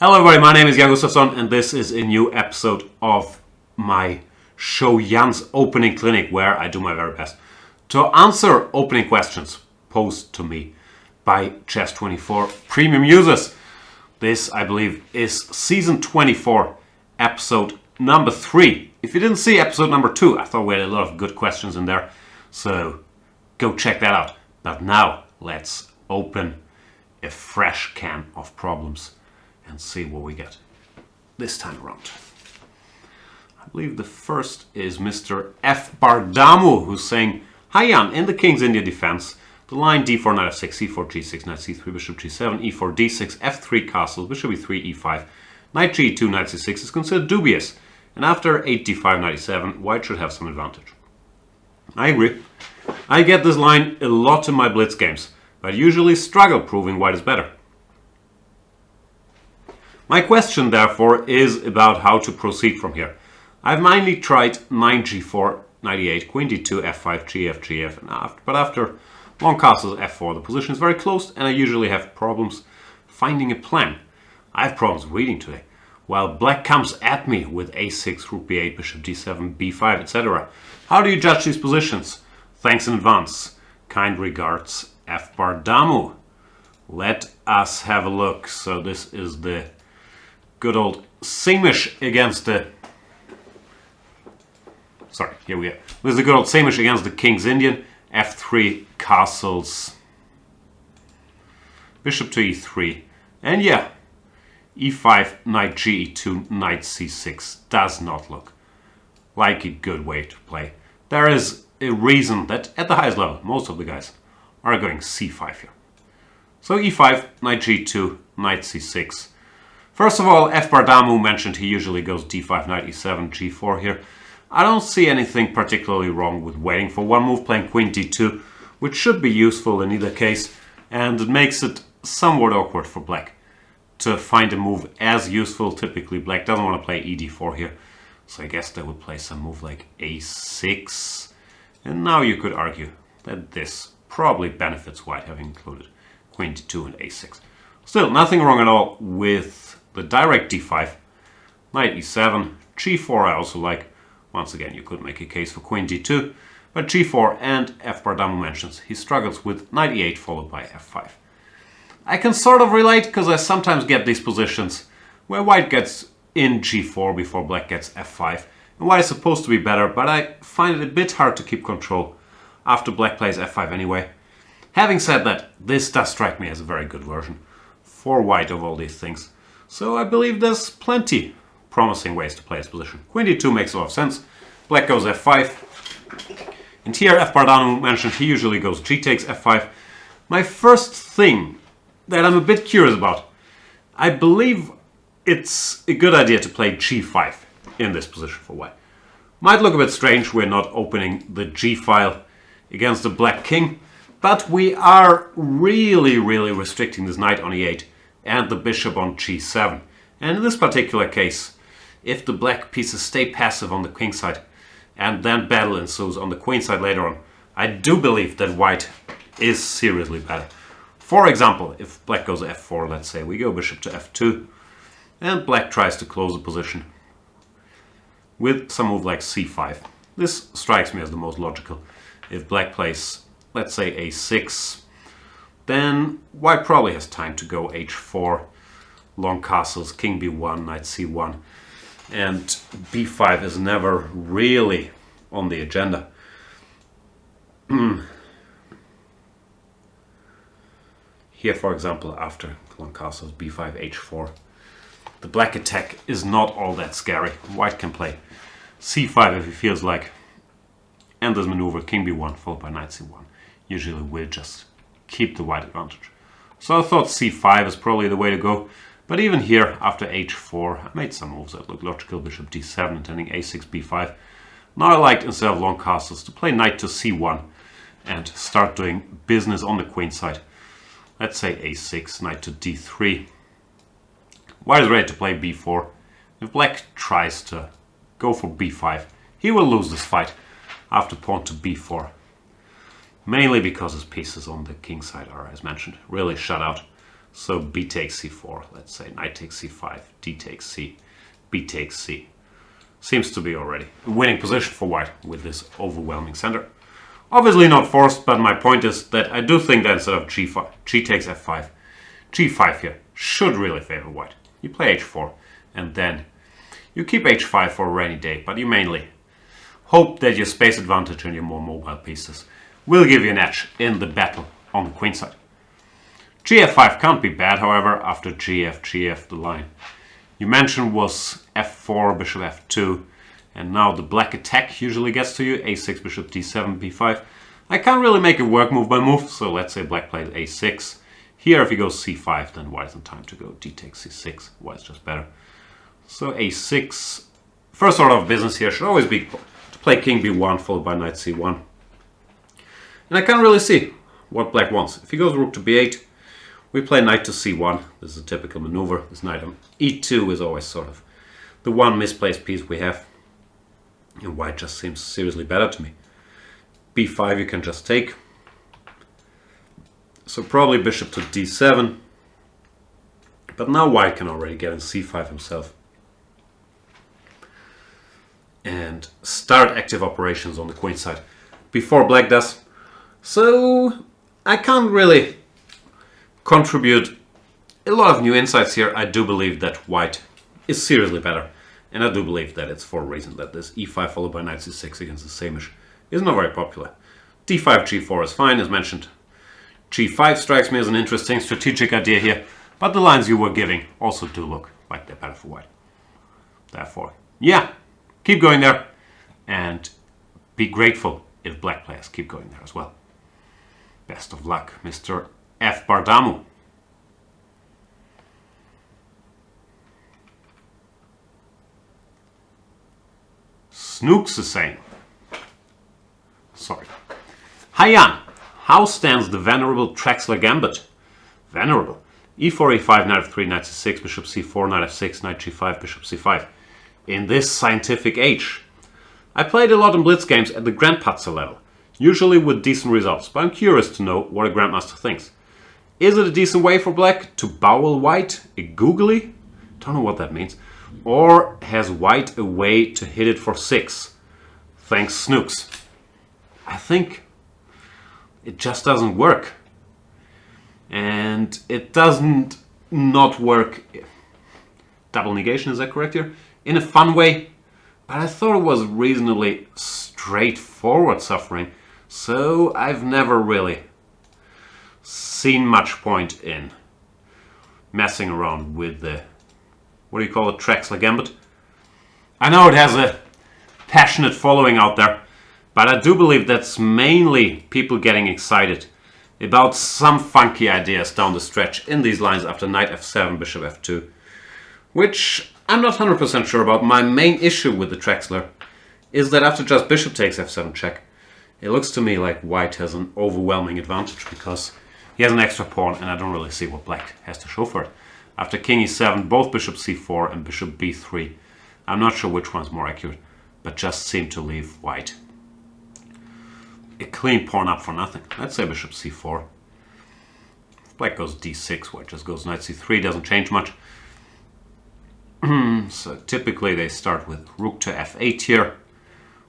Hello everybody, my name is Jan Gustafsson and this is a new episode of my show Jan's Opening Clinic, where I do my very best to answer opening questions posed to me by Chess24 premium users. This, I believe, is season 24, episode number 3. If you didn't see episode number 2, I thought we had a lot of good questions in there, so go check that out. But now, let's open a fresh can of problems and see what we get this time around. I believe the first is Mr. FBardamu, who's saying, "Hi Jan, in the King's India defense, the line d4, knight f6, c4, g6, knight c3, bishop g7, e4, d6, f3 castle, bishop e3, e5, knight g2, knight c6 is considered dubious, and after 8 d5, knight e7, white should have some advantage." I agree. I get this line a lot in my blitz games, but usually struggle proving white is better. My question, therefore, is about how to proceed from here. I've mainly tried 9g4, knight e8, queen d2, f5, gf, gf, but after long castles f4, the position is very close and I usually have problems finding a plan. I have problems reading today, while black comes at me with a6, rook b8, bishop d7, b5, etc. How do you judge these positions? Thanks in advance. Kind regards, FBardamu. Let us have a look. So this is the good old Sämisch against the... Sorry, here we are. This is the good old Sämisch against the King's Indian. f3 castles. Bishop to e3. And yeah, e5, knight ge2, knight c6 does not look like a good way to play. There is a reason that at the highest level, most of the guys are going c5 here. So e5, knight g2, knight c6. First of all, FBardamu mentioned he usually goes d5, knight e7, g4 here. I don't see anything particularly wrong with waiting for one move, playing queen d2, which should be useful in either case, and it makes it somewhat awkward for black to find a move as useful. Typically, black doesn't want to play ed4 here, so I guess they would play some move like a6. And now you could argue that this probably benefits white, having included queen d2 and a6. Still, nothing wrong at all with the direct d5, knight e7, g4 I also like. Once again, you could make a case for queen d2, but g4, and FBardamu mentions he struggles with knight e8 followed by f5. I can sort of relate, because I sometimes get these positions where white gets in g4 before black gets f5, and white is supposed to be better, but I find it a bit hard to keep control after black plays f5 anyway. Having said that, this does strike me as a very good version for white of all these things, so I believe there's plenty promising ways to play this position. Queen d2 makes a lot of sense. Black goes f5. And here FBardamu mentioned he usually goes g takes f5. My first thing that I'm a bit curious about, I believe it's a good idea to play g5 in this position for white. Might look a bit strange, we're not opening the g file against the black king, but we are really restricting this knight on e8 and the bishop on g7. And in this particular case, if the black pieces stay passive on the king side and then battle ensues on the queen side later on, I do believe that white is seriously better. For example, if black goes f4, let's say we go bishop to f2, and black tries to close the position with some move like c5. This strikes me as the most logical. If black plays, let's say a6, then white probably has time to go h4, long castles, king b1, knight c1, and b5 is never really on the agenda. Here, for example, after long castles, b5, h4, the black attack is not all that scary. White can play c5 if he feels like, and this maneuver, king b1 followed by knight c1, usually will just keep the white advantage. So I thought c5 is probably the way to go. But even here, after h4, I made some moves that look logical. Bishop d7, intending a6, b5. Now I liked, instead of long castles, to play knight to c1 and start doing business on the queen side. Let's say a6, knight to d3. White is ready to play b4. If black tries to go for b5, he will lose this fight after pawn to b4. Mainly because his pieces on the king side are, as mentioned, really shut out. So b takes c4, let's say knight takes c5, d takes c, b takes c. Seems to be already a winning position for white with this overwhelming center. Obviously not forced, but my point is that I do think that instead of g5, g takes f5, g5 here should really favor white. You play h4, and then you keep h5 for a rainy day, but you mainly hope that your space advantage and your more mobile pieces will give you an edge in the battle on the queen side. Gf5 can't be bad, however, after gf, the line you mentioned was f4, bishop f2, and now the black attack usually gets to you, a6, bishop d7, b5. I can't really make it work move by move, so let's say black plays a6. Here if he goes c5, then white has time to go d takes c6, white's just better. So a6, first order of business here should always be to play king b1 followed by knight c1. And I can't really see what black wants. If he goes rook to b8, we play knight to c1. This is a typical maneuver. This knight on e2 is always sort of the one misplaced piece we have. And white just seems seriously better to me. b5 you can just take. So probably bishop to d7. But now white can already get in c5 himself. And start active operations on the queen side before black does. So I can't really contribute a lot of new insights here. I do believe that white is seriously better, and I do believe that it's for a reason that this e5 followed by knight c6 against the Sämisch is not very popular. d5 g4 is fine, as mentioned. g5 strikes me as an interesting strategic idea here, but the lines you were giving also do look like they're better for white. Therefore, yeah, keep going there, and be grateful if black players keep going there as well. Best of luck, Mr. FBardamu. Snooks is saying, sorry. Hi Jan, how stands the venerable Traxler Gambit? Venerable. e4, e5, knight f3, knight c6, bishop c4, knight f6, knight g5, bishop c5. In this scientific age. I played a lot in blitz games at the Grandmaster level, usually with decent results, but I'm curious to know what a Grandmaster thinks. Is it a decent way for black to bowel white, a googly? Don't know what that means. Or has white a way to hit it for 6? Thanks, Snooks. I think it just doesn't work. And it doesn't not work. Double negation, is that correct here? In a fun way. But I thought it was reasonably straightforward suffering. So I've never really seen much point in messing around with the, what do you call it, Traxler Gambit. I know it has a passionate following out there, but I do believe that's mainly people getting excited about some funky ideas down the stretch in these lines after knight f7, bishop f2, which I'm not 100% sure about. My main issue with the Traxler is that after just bishop takes f7 check, it looks to me like white has an overwhelming advantage because he has an extra pawn, and I don't really see what black has to show for it. After king e7, both bishop c4 and bishop b3. I'm not sure which one's more accurate, but just seem to leave white a clean pawn up for nothing. Let's say bishop c4. If black goes d6, white just goes knight c3, doesn't change much. So typically they start with rook to f8 here.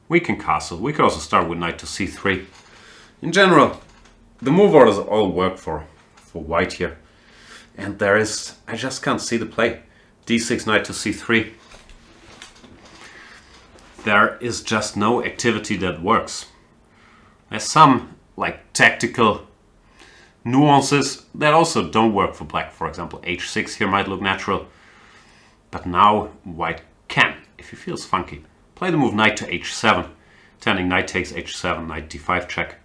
We can castle. We could also start with knight to c3. In general, the move orders all work for white here. And there is, I just can't see the play. d6, knight to c3. There is just no activity that works. There's some like tactical nuances that also don't work for black. For example, h6 here might look natural. But now white can, if he feels funky, play the move knight to h7. Tending knight takes h7, knight d5 check.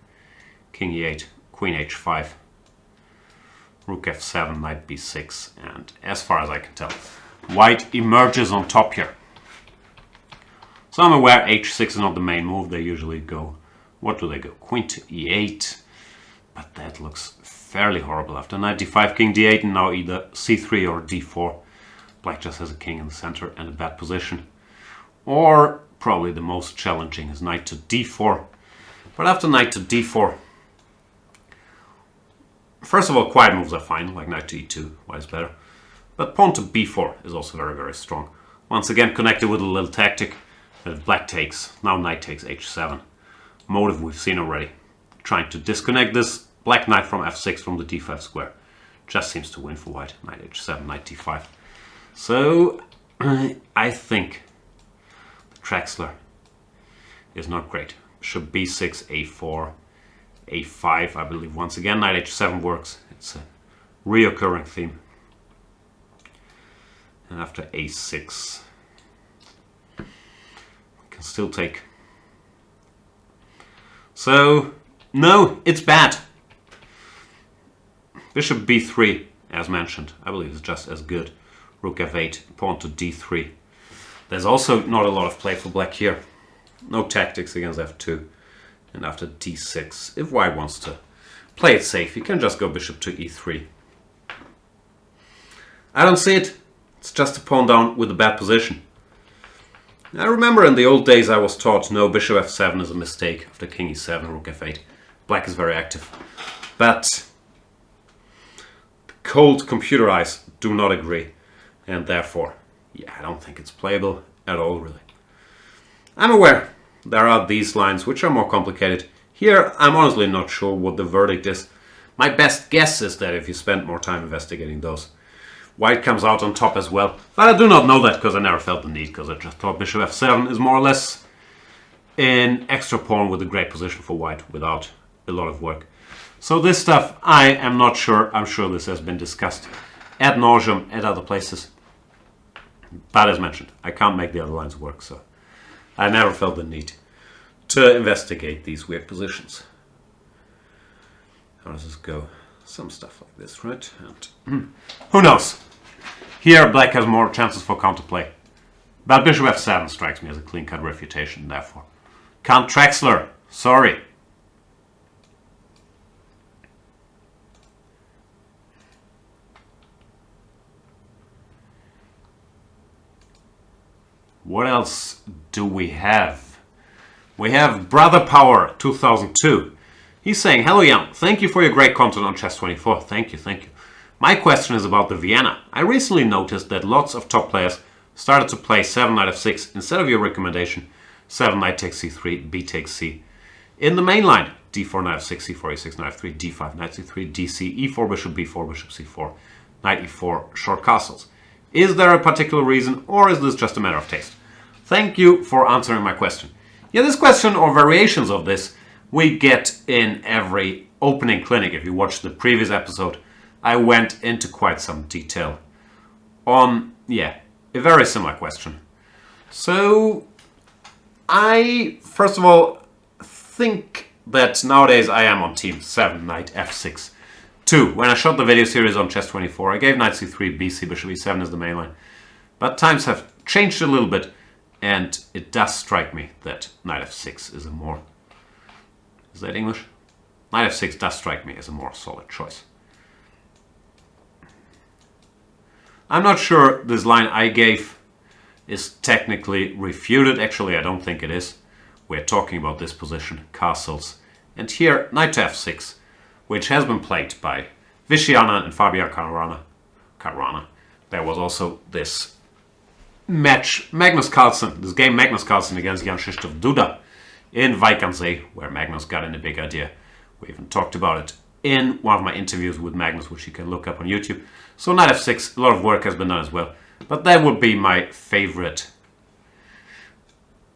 King e8, queen h5. Rook f7, knight b6, and as far as I can tell, white emerges on top here. So I'm aware h6 is not the main move. They usually go, what do they go? Queen to e8, but that looks fairly horrible. After knight d5, king d8, and now either c3 or d4. Black just has a king in the center and a bad position. Or probably the most challenging is knight to d4. But after knight to d4, First of all, quiet moves are fine, like knight to e2, white is better. But pawn to b4 is also very, very strong. Once again, connected with a little tactic that black takes. Now knight takes h7. Motive we've seen already. Trying to disconnect this black knight from f6 from the d5 square. Just seems to win for white. Knight h7, knight d5. So, I think the Traxler is not great. Bishop b6, a4, a5, I believe. Once again, knight h7 works. It's a reoccurring theme. And after a6, we can still take. So, no, it's bad. Bishop b3, as mentioned, I believe is just as good. Rook f8, pawn to d3. There's also not a lot of play for black here. No tactics against f2. And after d6, if white wants to play it safe, he can just go bishop to e3. I don't see it. It's just a pawn down with a bad position. I remember in the old days I was taught, no, bishop f7 is a mistake. After king e7, rook f8. Black is very active. But cold computer eyes do not agree. And therefore, yeah, I don't think it's playable at all, really. I'm aware there are these lines which are more complicated. Here, I'm honestly not sure what the verdict is. My best guess is that if you spend more time investigating those, white comes out on top as well. But I do not know that because I never felt the need, because I just thought bishop f7 is more or less an extra pawn with a great position for white without a lot of work. So this stuff, I am not sure. I'm sure this has been discussed ad nauseum at other places. But as mentioned, I can't make the other lines work, so I never felt the need to investigate these weird positions. How does this go? Some stuff like this, right? And who knows? Here, black has more chances for counterplay. But bishop f7 strikes me as a clean-cut refutation, therefore. Can't Traxler. Sorry. What else do we have? We have Brother Power 2002. He's saying, hello Jan, thank you for your great content on Chess24. Thank you, thank you. My question is about the Vienna. I recently noticed that lots of top players started to play 7 knight f6 instead of your recommendation 7 knight takes c3, b takes c. In the main line, d4 knight f6, c4 e6 knight f3, d5 knight c3, dc, e4 bishop b4 bishop c4, knight e4 short castles. Is there a particular reason or is this just a matter of taste? Thank you for answering my question. Yeah, this question or variations of this we get in every opening clinic. If you watched the previous episode, I went into quite some detail on, yeah, a very similar question. So, I, first of all, think that nowadays I am on team 7 knight f6. 2. When I shot the video series on Chess24, I gave knight c3, bc, bishop e7 as the main line. But times have changed a little bit, and it does strike me that knight f6 is a more... Is that English? Knight f6 does strike me as a more solid choice. I'm not sure this line I gave is technically refuted. Actually, I don't think it is. We're talking about this position, castles. And here, knight to f6, which has been played by Viciana and Fabian Caruana. There was also this match, Magnus Carlsen, this game Magnus Carlsen against Jan Krzysztof Duda in Weikantsee, where Magnus got in a big idea. We even talked about it in one of my interviews with Magnus, which you can look up on YouTube. So knight f6, a lot of work has been done as well. But that would be my favorite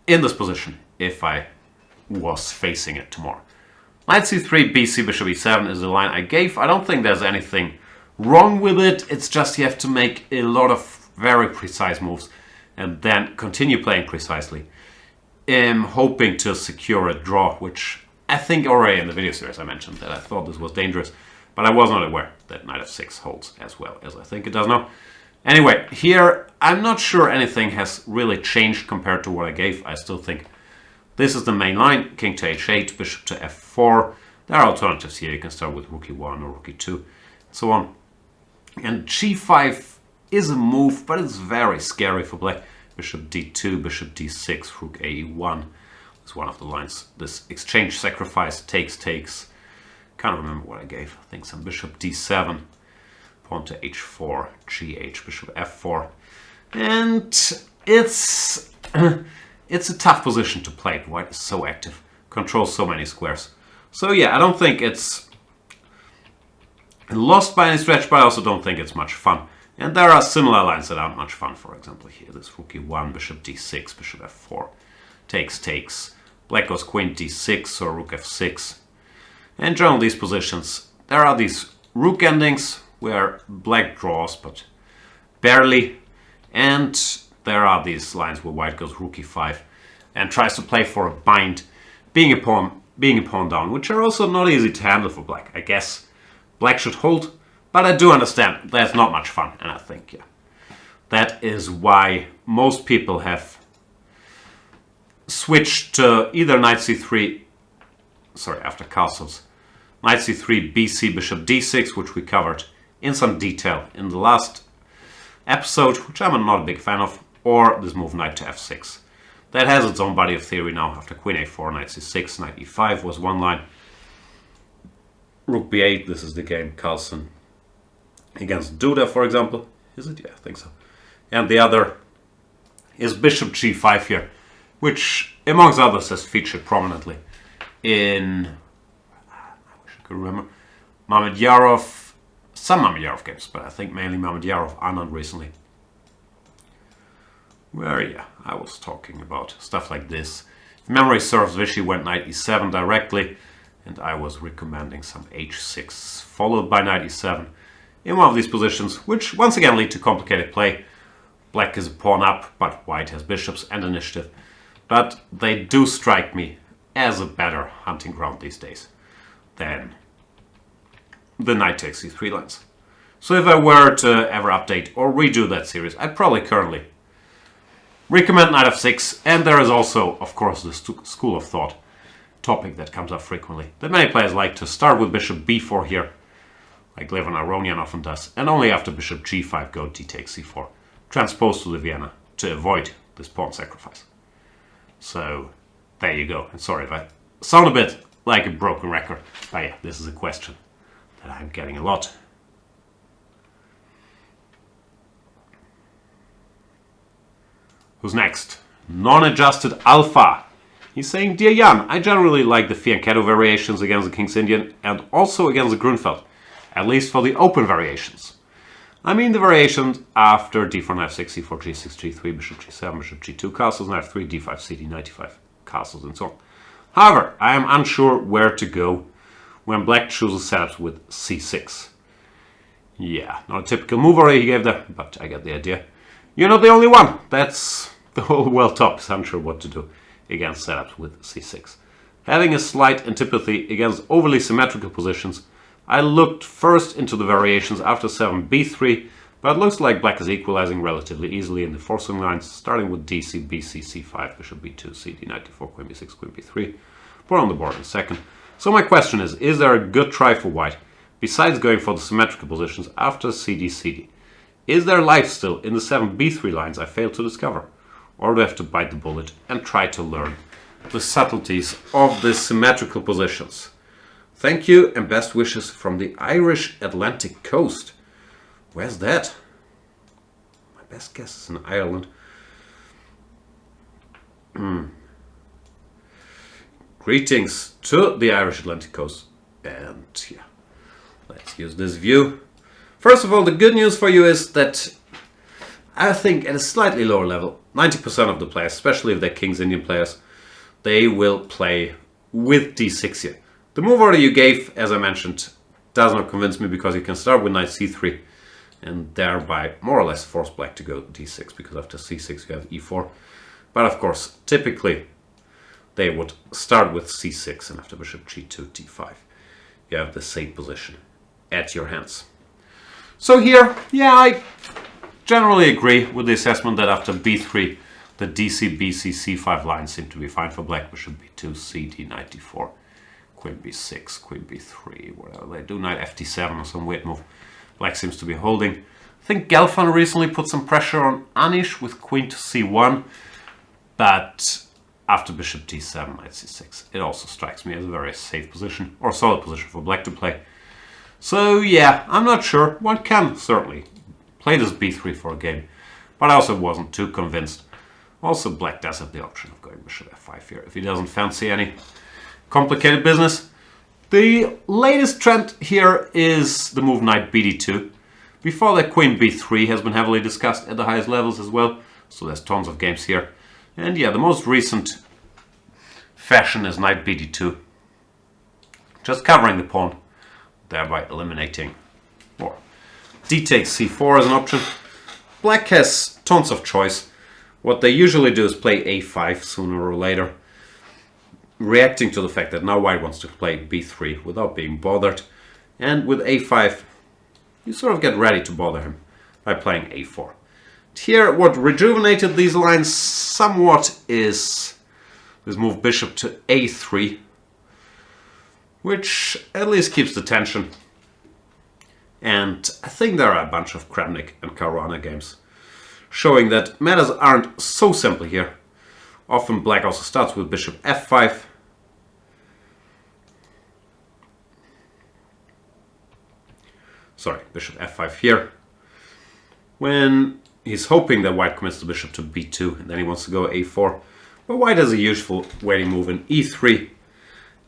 in this position if I was facing it tomorrow. Knight c3, bc, bishop e7 is the line I gave. I don't think there's anything wrong with it. It's just you have to make a lot of very precise moves and then continue playing precisely. Hoping to secure a draw, which I think already in the video series I mentioned that I thought this was dangerous, but I was not aware that knight f6 holds as well as I think it does now. Anyway, here I'm not sure anything has really changed compared to what I gave. I still think this is the main line, king to h8, bishop to f4. There are alternatives here. You can start with rook e1 or rook e2, and so on. And g5 is a move, but it's very scary for black. Bishop d2, bishop d6, rook a1 is one of the lines. This exchange sacrifice takes, Can't remember what I gave. I think some bishop d7, pawn to h4, gh, bishop f4. And it's it's a tough position to play. White is so active, controls so many squares. So yeah, I don't think it's lost by any stretch, but I also don't think it's much fun. And there are similar lines that aren't much fun. For example, here, this rook e1, bishop d6, bishop f4, takes. Black goes queen d6 or rook f6. And generally these positions, there are these rook endings where black draws, but barely. And there are these lines where white goes rook e5 and tries to play for a bind, being a pawn down, which are also not easy to handle for black. I guess black should hold, but I do understand that's not much fun. And I think, yeah, that is why most people have switched to either knight c3, sorry, after castles, knight c3, bc, bishop d6, which we covered in some detail in the last episode, which I'm not a big fan of, or this move knight to f6. That has its own body of theory now. After queen a4, knight c6, knight e5 was one line. Rook b8, this is the game Carlsen against Duda, for example. Is it? Yeah, I think so. And the other is bishop g5 here, which, amongst others, has featured prominently in, I wish I could remember, some Mamedyarov games, but I think mainly Mamedyarov Anand recently. Where, yeah, I was talking about stuff like this. If memory serves, Vichy went knight e7 directly, and I was recommending some h6, followed by knight e7 in one of these positions, which once again lead to complicated play. Black is a pawn up, but white has bishops and initiative. But they do strike me as a better hunting ground these days than the knight takes c3 lines. So if I were to ever update or redo that series, I'd probably currently recommend knight f6. And there is also, of course, the school of thought topic that comes up frequently, that many players like to start with bishop b4 here, like Levon Aronian often does, and only after bishop g5 go d takes c4, transpose to the Vienna to avoid this pawn sacrifice. So there you go. And sorry if I sound a bit like a broken record, but yeah, this is a question that I'm getting a lot. Who's next? Non-adjusted alpha. He's saying, Dear Jan, I generally like the fianchetto variations against the King's Indian and also against the Grünfeld, at least for the open variations. I mean the variations after d4, knight f6, c4, g6, g3, bishop g7, bishop g2, castles, knight f3, d5, cd, knight e5, castles, and so on. However, I am unsure where to go when black chooses setups with c6. Yeah, not a typical move already he gave there, but I get the idea. You're not the only one. That's the whole world top is unsure what to do against setups with c6. Having a slight antipathy against overly symmetrical positions, I looked first into the variations after 7b3, but it looks like black is equalizing relatively easily in the forcing lines, starting with dc, bc, c5, bishop b2, cd, knight d4, queen b6, queen b3. Put on the board in a second. So my question is there a good try for white, besides going for the symmetrical positions after cd, cd? Is there life still in the 7b3 lines I failed to discover? Or do I have to bite the bullet and try to learn the subtleties of the symmetrical positions? Thank you and best wishes from the Irish Atlantic coast. Where's that? My best guess is in Ireland. Greetings to the Irish Atlantic coast. And yeah, let's use this view. First of all, the good news for you is that I think at a slightly lower level, 90% of the players, especially if they're King's Indian players, they will play with d6 here. The move order you gave, as I mentioned, does not convince me because you can start with knight c3 and thereby more or less force black to go d6 because after c6 you have e4. But of course, typically they would start with c6 and after bishop g2, d5. You have the same position at your hands. So here, yeah, I generally agree with the assessment that after b3, the dc, bc, c5 lines seem to be fine for black. Bishop b2, cd, knight d4, queen b6, queen b3, whatever they do, knight ft7 or some weird move. Black seems to be holding. I think Gelfand recently put some pressure on Anish with queen to c1, but after bishop d7, knight c6. It also strikes me as a very safe position, or solid position for black to play. So yeah, I'm not sure. One can certainly play this b3 for a game, but I also wasn't too convinced. Also, black does have the option of going bishop f5 here, if he doesn't fancy any complicated business. The latest trend here is the move knight bd2. Before that, queen b3 has been heavily discussed at the highest levels as well, so there's tons of games here. And yeah, the most recent fashion is knight bd2, just covering the pawn, thereby eliminating, or d takes c4 as an option. Black has tons of choice. What they usually do is play a5 sooner or later, reacting to the fact that now white wants to play b3 without being bothered. And with a5, you sort of get ready to bother him by playing a4. Here, what rejuvenated these lines somewhat is this move bishop to a3, which at least keeps the tension. And I think there are a bunch of Kramnik and Caruana games showing that matters aren't so simple here. Often black also starts with bishop f5. Sorry, bishop f5 here. When he's hoping that white commits the bishop to b2, and then he wants to go a4. But white has a useful waiting move in e3.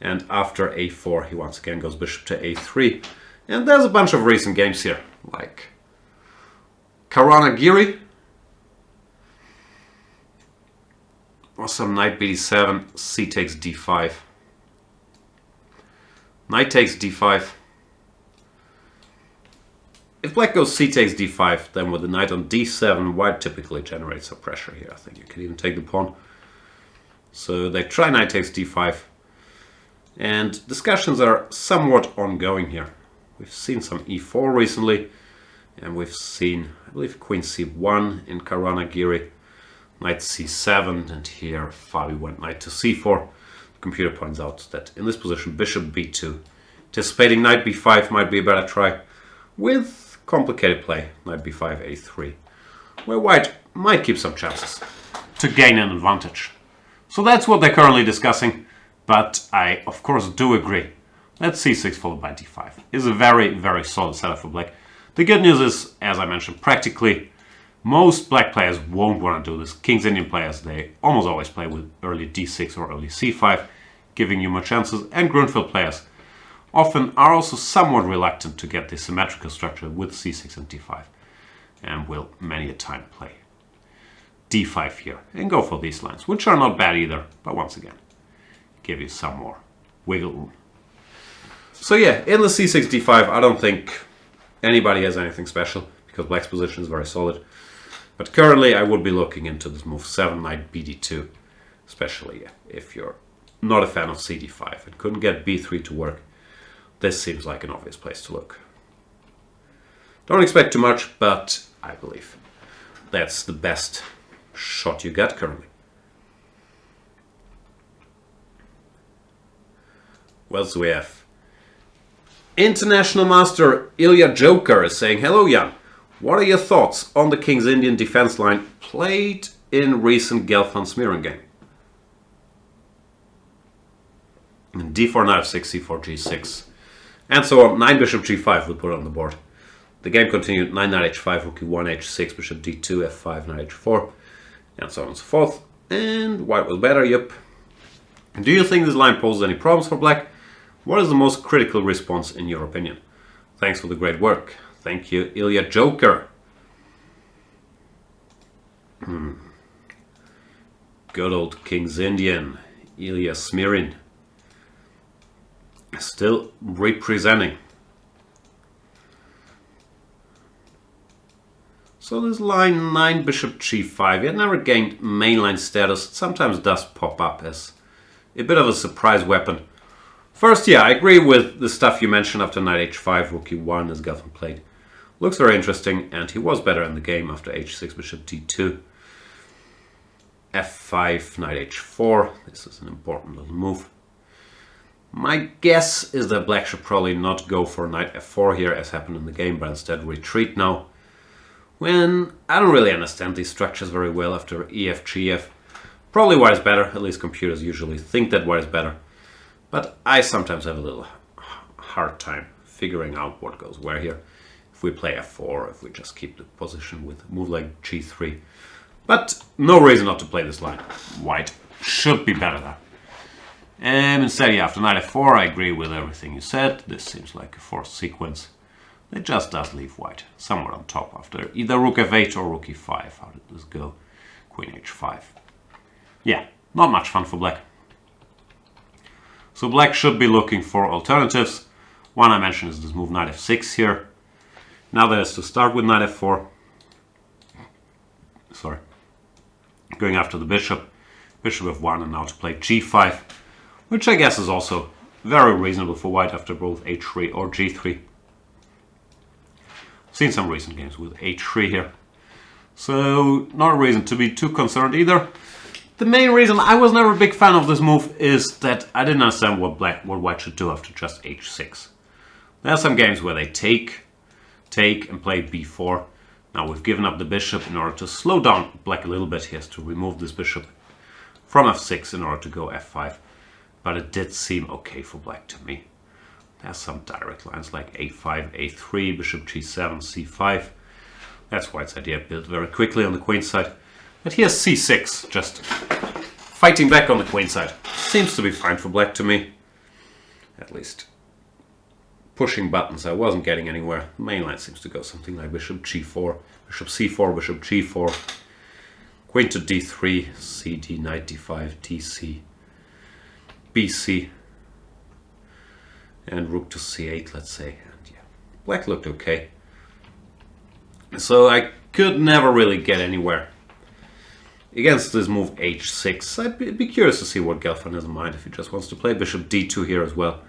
And after a4, he once again goes bishop to a3. And there's a bunch of recent games here, like Caruana, or some knight bd7, c takes d5, knight takes d5. If black goes c takes d5, then with the knight on d7, white typically generates some pressure here. I think you can even take the pawn. So they try knight takes d5, and discussions are somewhat ongoing here. We've seen some e4 recently, and we've seen, I believe, queen c1 in Caruana, knight c7, and here Fabi went knight to c4. The computer points out that in this position, bishop b2, anticipating knight b5 might be a better try, with complicated play, knight b5, a3, where white might keep some chances to gain an advantage. So that's what they're currently discussing, but I, of course, do agree that c6 followed by d5 is a very, very solid setup for black. The good news is, as I mentioned, practically most black players won't want to do this. King's Indian players, they almost always play with early d6 or early c5, giving you more chances, and Grünfeld players often are also somewhat reluctant to get the symmetrical structure with c6 and d5, and will many a time play d5 here and go for these lines, which are not bad either, but once again, give you some more wiggle room. So yeah, in the c6 d5, I don't think anybody has anything special, because black's position is very solid. But currently I would be looking into this move 7 knight bd2, especially if you're not a fan of cd5 and couldn't get b3 to work. This seems like an obvious place to look. Don't expect too much, but I believe that's the best shot you get currently. What else do we have? International Master IljaJoker is saying, hello Jan, what are your thoughts on the King's Indian defense line played in recent Gelfand Smiren game? And d4 knight f6, c4 g6, and so on. 9 bishop g5 we put on the board. The game continued 9 knight h5, rook e1, h6, bishop d2, f5, knight h4, and so on and so forth. And white was better, yep. Do you think this line poses any problems for black? What is the most critical response in your opinion? Thanks for the great work. Thank you, IljaJoker. Good old King's Indian, Ilya Smirin. Still representing. So this line 9 bishop g5, it never gained mainline status. It sometimes does pop up as a bit of a surprise weapon. First, yeah, I agree with the stuff you mentioned after knight h5, rook e1 as Gelfand played. Looks very interesting, and he was better in the game after h6, bishop d2, f5, knight h4. This is an important little move. My guess is that black should probably not go for knight f4 here, as happened in the game, but instead retreat now. When I don't really understand these structures very well after ef, gf. Probably white is better, at least computers usually think that white is better. But I sometimes have a little hard time figuring out what goes where here. If we play f4, if we just keep the position with move like g3. But no reason not to play this line. White should be better there. And instead, yeah, after knight f4, I agree with everything you said. This seems like a forced sequence. It just does leave white somewhere on top after either rook f8 or rook e5. How did this go? Queen h5. Yeah, not much fun for black. So black should be looking for alternatives. One I mentioned is this move knight f6 here. Now there's to start with knight f4. Sorry. Going after the bishop. Bishop f1 and now to play g5. Which I guess is also very reasonable for white after both h3 or g3. Seen some recent games with h3 here. So not a reason to be too concerned either. The main reason I was never a big fan of this move is that I didn't understand what white should do after just h6. There are some games where they take and play b4. Now we've given up the bishop in order to slow down black a little bit. He has to remove this bishop from f6 in order to go f5. But it did seem okay for black to me. There's some direct lines like a5, a3, bishop g7, c5. That's white's idea, built very quickly on the queen side. But here's c6, just fighting back on the queen side. Seems to be fine for black to me. At least pushing buttons, I wasn't getting anywhere. The main line seems to go something like bishop g4, bishop c4, bishop g4, queen to d3, cd, knight d5, dc, bc, and rook to c8, let's say. And yeah, black looked okay. So I could never really get anywhere against this move h6. I'd be curious to see what Gelfand has in mind, if he just wants to play bishop d2 here as well,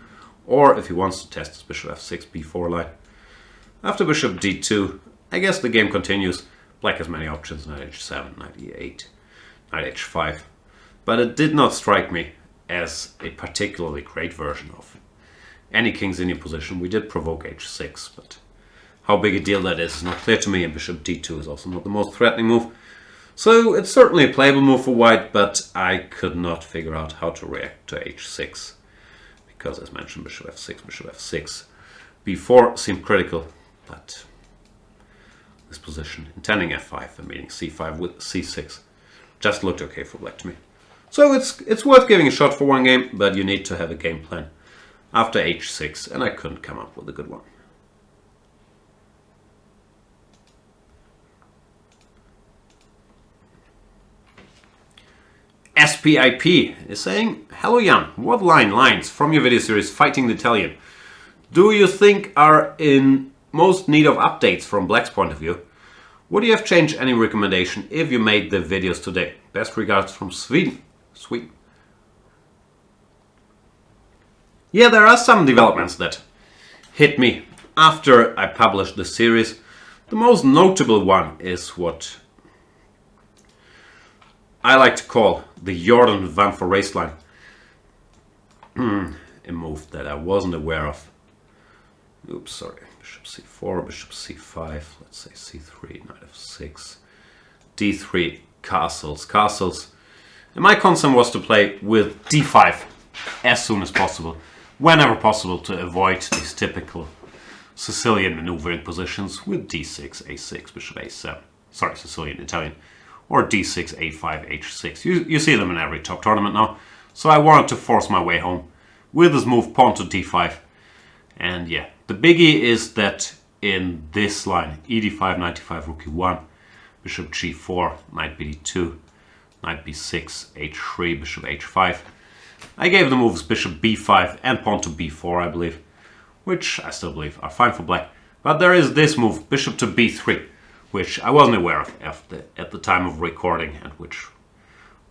or if he wants to test his bishop f6, b4 line. After bishop d2, I guess the game continues. Black has many options, knight h7, knight e8, knight h5. But it did not strike me as a particularly great version of any king's Indian position. We did provoke h6, but how big a deal that is not clear to me, and bishop d2 is also not the most threatening move. So it's certainly a playable move for white, but I could not figure out how to react to h6. Because as mentioned, bishop f6, b4 seemed critical, but this position, intending f5 and meeting c5 with c6, just looked okay for black to me. So it's worth giving a shot for one game, but you need to have a game plan after h6, and I couldn't come up with a good one. SPIP is saying, hello Jan, what lines from your video series Fighting the Italian do you think are in most need of updates from black's point of view? Would you have changed any recommendation if you made the videos today? Best regards from Sweden. Yeah, there are some developments that hit me after I published the series. The most notable one is what I like to call the Jordan van Foreest line. A move that I wasn't aware of. Oops, sorry. Bishop c4, bishop c5, let's say c3, knight f6, d3, castles. And my concern was to play with d5 as soon as possible, whenever possible, to avoid these typical Sicilian maneuvering positions with d6, a6, bishop a7. Sorry, Sicilian, Italian. Or d6, a5, h6. You see them in every top tournament now. So I wanted to force my way home with this move, pawn to d5. And yeah, the biggie is that in this line, e d5, knight d5, rook e1, bishop g4, knight bd2, knight b6, h3, bishop h5. I gave the moves bishop b5 and pawn to b4, I believe, which I still believe are fine for black. But there is this move, bishop to b3, which I wasn't aware of at the time of recording, and which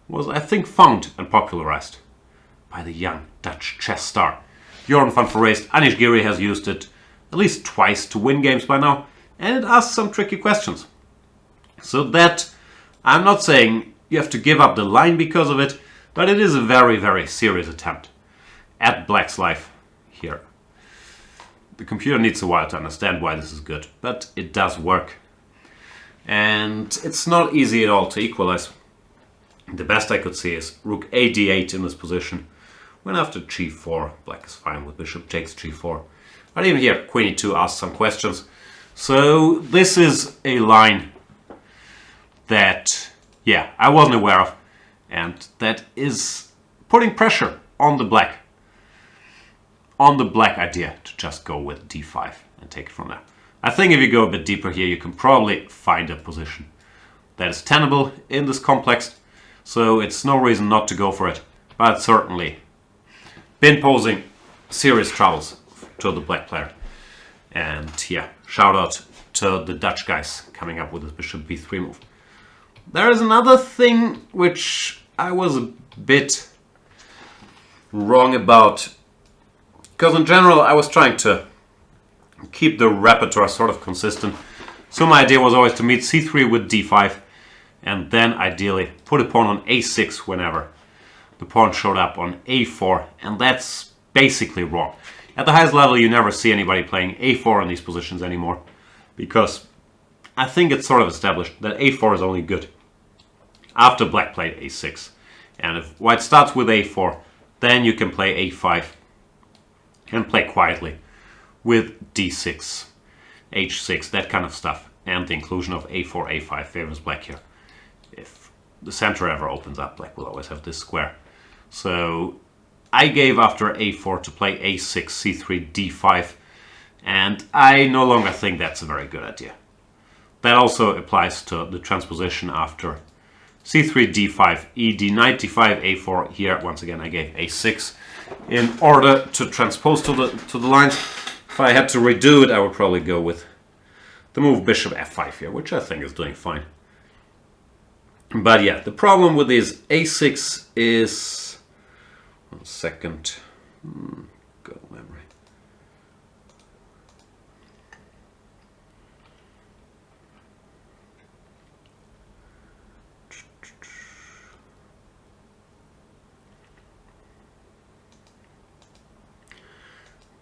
was, I think, found and popularized by the young Dutch chess star Jordan van Foreest. Anish Giri has used it at least twice to win games by now, and it asks some tricky questions. So that, I'm not saying you have to give up the line because of it, but it is a very, very serious attempt at black's life here. The computer needs a while to understand why this is good, but it does work. And it's not easy at all to equalize. The best I could see is rook a d8 in this position. When after g4, black is fine with bishop takes g4. But even here, queen e2 asks some questions. So this is a line that, yeah, I wasn't aware of. And that is putting pressure on the black. On the black idea to just go with d5 and take it from there. I think if you go a bit deeper here, you can probably find a position that is tenable in this complex. So it's no reason not to go for it. But certainly been posing serious troubles to the black player. And yeah, shout out to the Dutch guys coming up with this bishop b3 move. There is another thing which I was a bit wrong about. Because in general I was trying to keep the repertoire sort of consistent. So my idea was always to meet c3 with d5. And then ideally put a pawn on a6 whenever the pawn showed up on a4, and that's basically wrong. At the highest level you never see anybody playing a4 in these positions anymore, because I think it's sort of established that a4 is only good after black played a6. And if white starts with a4, then you can play a5 and play quietly with d6, h6, that kind of stuff. And the inclusion of a4, a5 favors black here. If the center ever opens up, black will always have this square. So I gave after a4 to play a6, c3, d5, and I no longer think that's a very good idea. That also applies to the transposition after c3, d5, ed, knight d5, a4. Here, once again, I gave a6 in order to transpose to the lines. If I had to redo it, I would probably go with the move bishop f5 here, which I think is doing fine. But yeah, the problem with this a6 is, one second, go memory.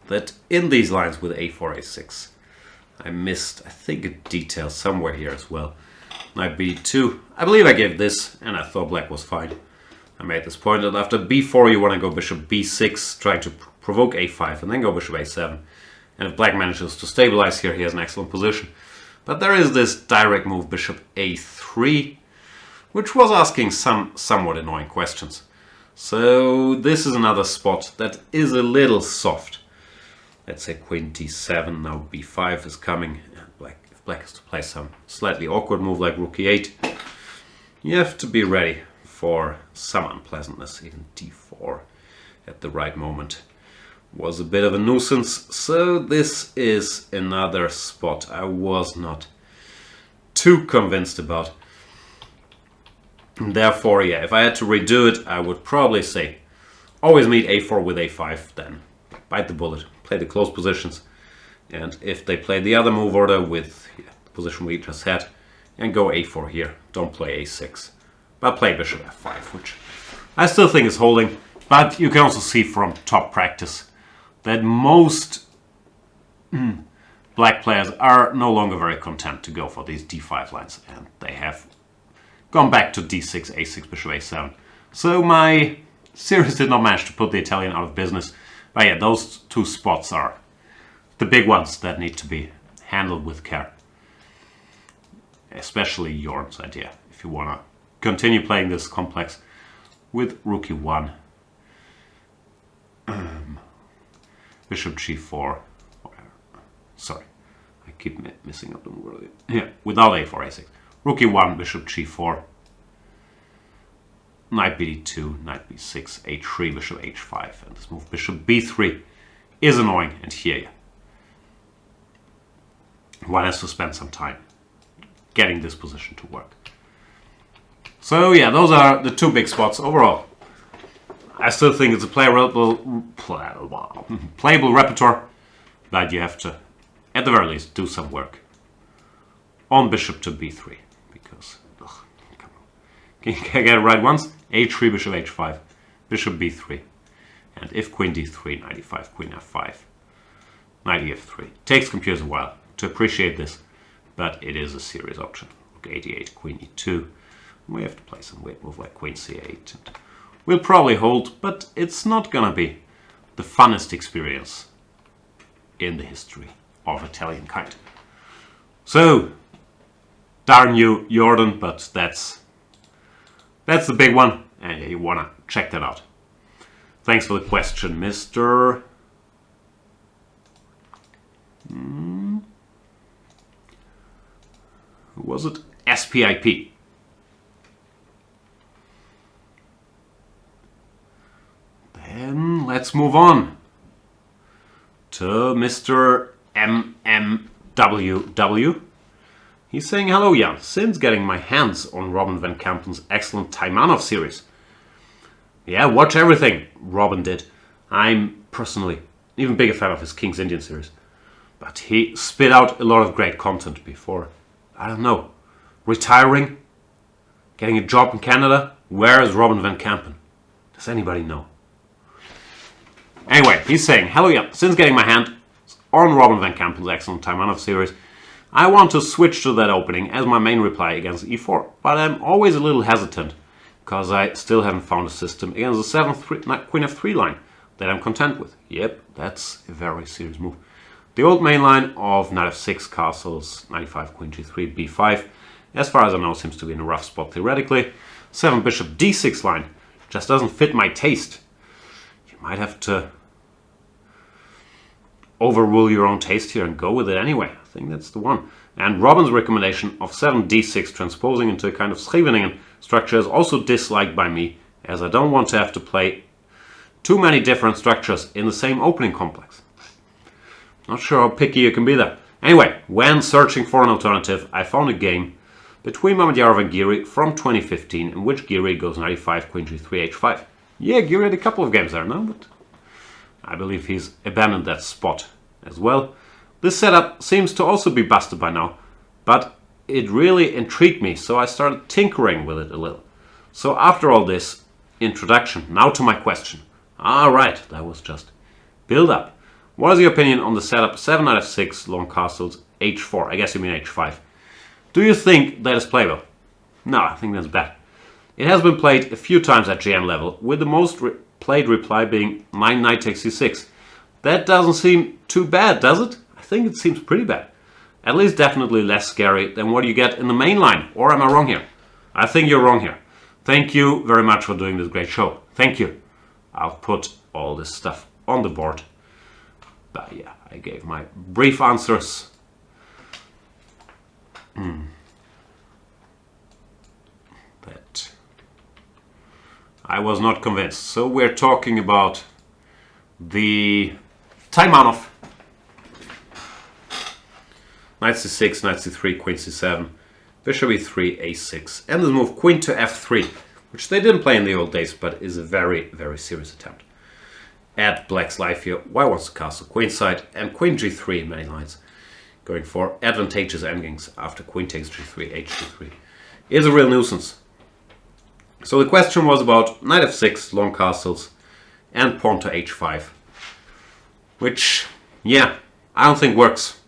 That in these lines with a4, a6, I missed, I think, a detail somewhere here as well. Knight b2. I believe I gave this, and I thought black was fine. I made this point that after b4 you want to go bishop b6, trying to provoke a5, and then go bishop a7. And if black manages to stabilize here, he has an excellent position. But there is this direct move bishop a3, which was asking some somewhat annoying questions. So this is another spot that is a little soft. Let's say queen d7, now b5 is coming. If black is to play some slightly awkward move like rook e8, you have to be ready for some unpleasantness. Even d4 at the right moment was a bit of a nuisance. So this is another spot I was not too convinced about. And therefore, yeah, if I had to redo it, I would probably say always meet a4 with a5, then bite the bullet, play the close positions. And if they play the other move order with the position we just had, and go a4 here, don't play a6, but play bishop f5, which I still think is holding. But you can also see from top practice that most black players are no longer very content to go for these d5 lines, and they have gone back to d6, a6, bishop a7. So my series did not manage to put the Italian out of business. But yeah, those two spots are the big ones that need to be handled with care. Especially Jorn's idea, if you want to continue playing this complex with rook e1, bishop g4, sorry, I keep missing up the move. Yeah, without a4, a6, rook e1, bishop g4, knight bd2, knight b6, h3, bishop h5, and this move bishop b3 is annoying. And here, yeah, one has to spend some time getting this position to work. So yeah, those are the two big spots overall. I still think it's a playable repertoire, but you have to, at the very least, do some work on bishop to b3, because come on. Can you get it right once? h3, bishop h5, bishop b3, and if queen d3, knight e5, queen f5, knight ef3. Takes computers a while to appreciate this, but it is a serious option. Rook a8, queen e2, We have to play some weird move like queen c8. And we'll probably hold, but it's not gonna be the funnest experience in the history of Italian kind. So, darn you, Jordan, but that's the big one, and you wanna check that out. Thanks for the question, Mr. Who was it? SPIP. Then let's move on to Mr. MMWW. He's saying, hello Jan, since getting my hands on Robin van Kampen's excellent Taimanov series. Yeah, watch everything Robin did. I'm personally even bigger fan of his King's Indian series. But he spit out a lot of great content before, I don't know, retiring, getting a job in Canada. Where is Robin van Kampen? Does anybody know? Anyway, he's saying, hello yeah, since getting my hand on Robin van Kampen's excellent Taimanov series, I want to switch to that opening as my main reply against e4, but I'm always a little hesitant because I still haven't found a system against the 7th queen f3 line that I'm content with. Yep, that's a very serious move. The old main line of knight f6 castles, 95 queen g3 b5, as far as I know, seems to be in a rough spot theoretically. 7 bishop d6 line just doesn't fit my taste. You might have to overrule your own taste here and go with it anyway. I think that's the one. And Robin's recommendation of 7 d6 transposing into a kind of Scheveningen structure is also disliked by me, as I don't want to have to play too many different structures in the same opening complex. Not sure how picky you can be there. Anyway, when searching for an alternative, I found a game between Mamedyarov and Giri from 2015 in which Giri goes 95 queen g3 h5. Yeah, Giri had a couple of games there now, but I believe he's abandoned that spot as well. This setup seems to also be busted by now, but it really intrigued me, so I started tinkering with it a little. So after all this introduction, now to my question. Alright, that was just build up. What is your opinion on the setup 7 knight f6, long castles, h4? I guess you mean h5. Do you think that is playable? No, I think that's bad. It has been played a few times at GM level, with the most played reply being 9 knight takes c6. That doesn't seem too bad, does it? I think it seems pretty bad. At least definitely less scary than what you get in the main line. Or am I wrong here? I think you're wrong here. Thank you very much for doing this great show. Thank you. I'll put all this stuff on the board. But yeah, I gave my brief answers. That I was not convinced. So we're talking about the Taimanov. Knight c6, knight c3, queen c7, bishop e3, a6, and this move queen to f3, which they didn't play in the old days, but is a very, very serious attempt. At black's life here, white wants to castle queenside, and queen g3 in many lines, going for advantageous endings after queen takes g3, h3. Is a real nuisance. So the question was about knight f6, long castles, and pawn to h5, which, yeah, I don't think works.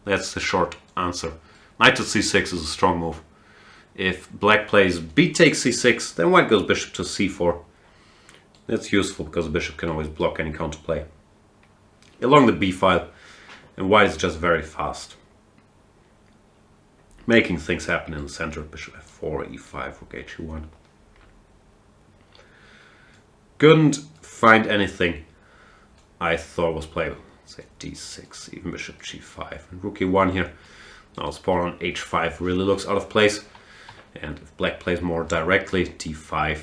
That's the short answer. Knight to c6 is a strong move. If black plays b takes c6, then white goes bishop to c4. That's useful because the bishop can always block any counterplay along the b file, and white is just very fast, making things happen in the center. Bishop f4, e5, rook h1. Couldn't find anything I thought was playable. Say d6, even bishop g5, and rook e1 here. Now his pawn on h5 really looks out of place, and if black plays more directly, d5,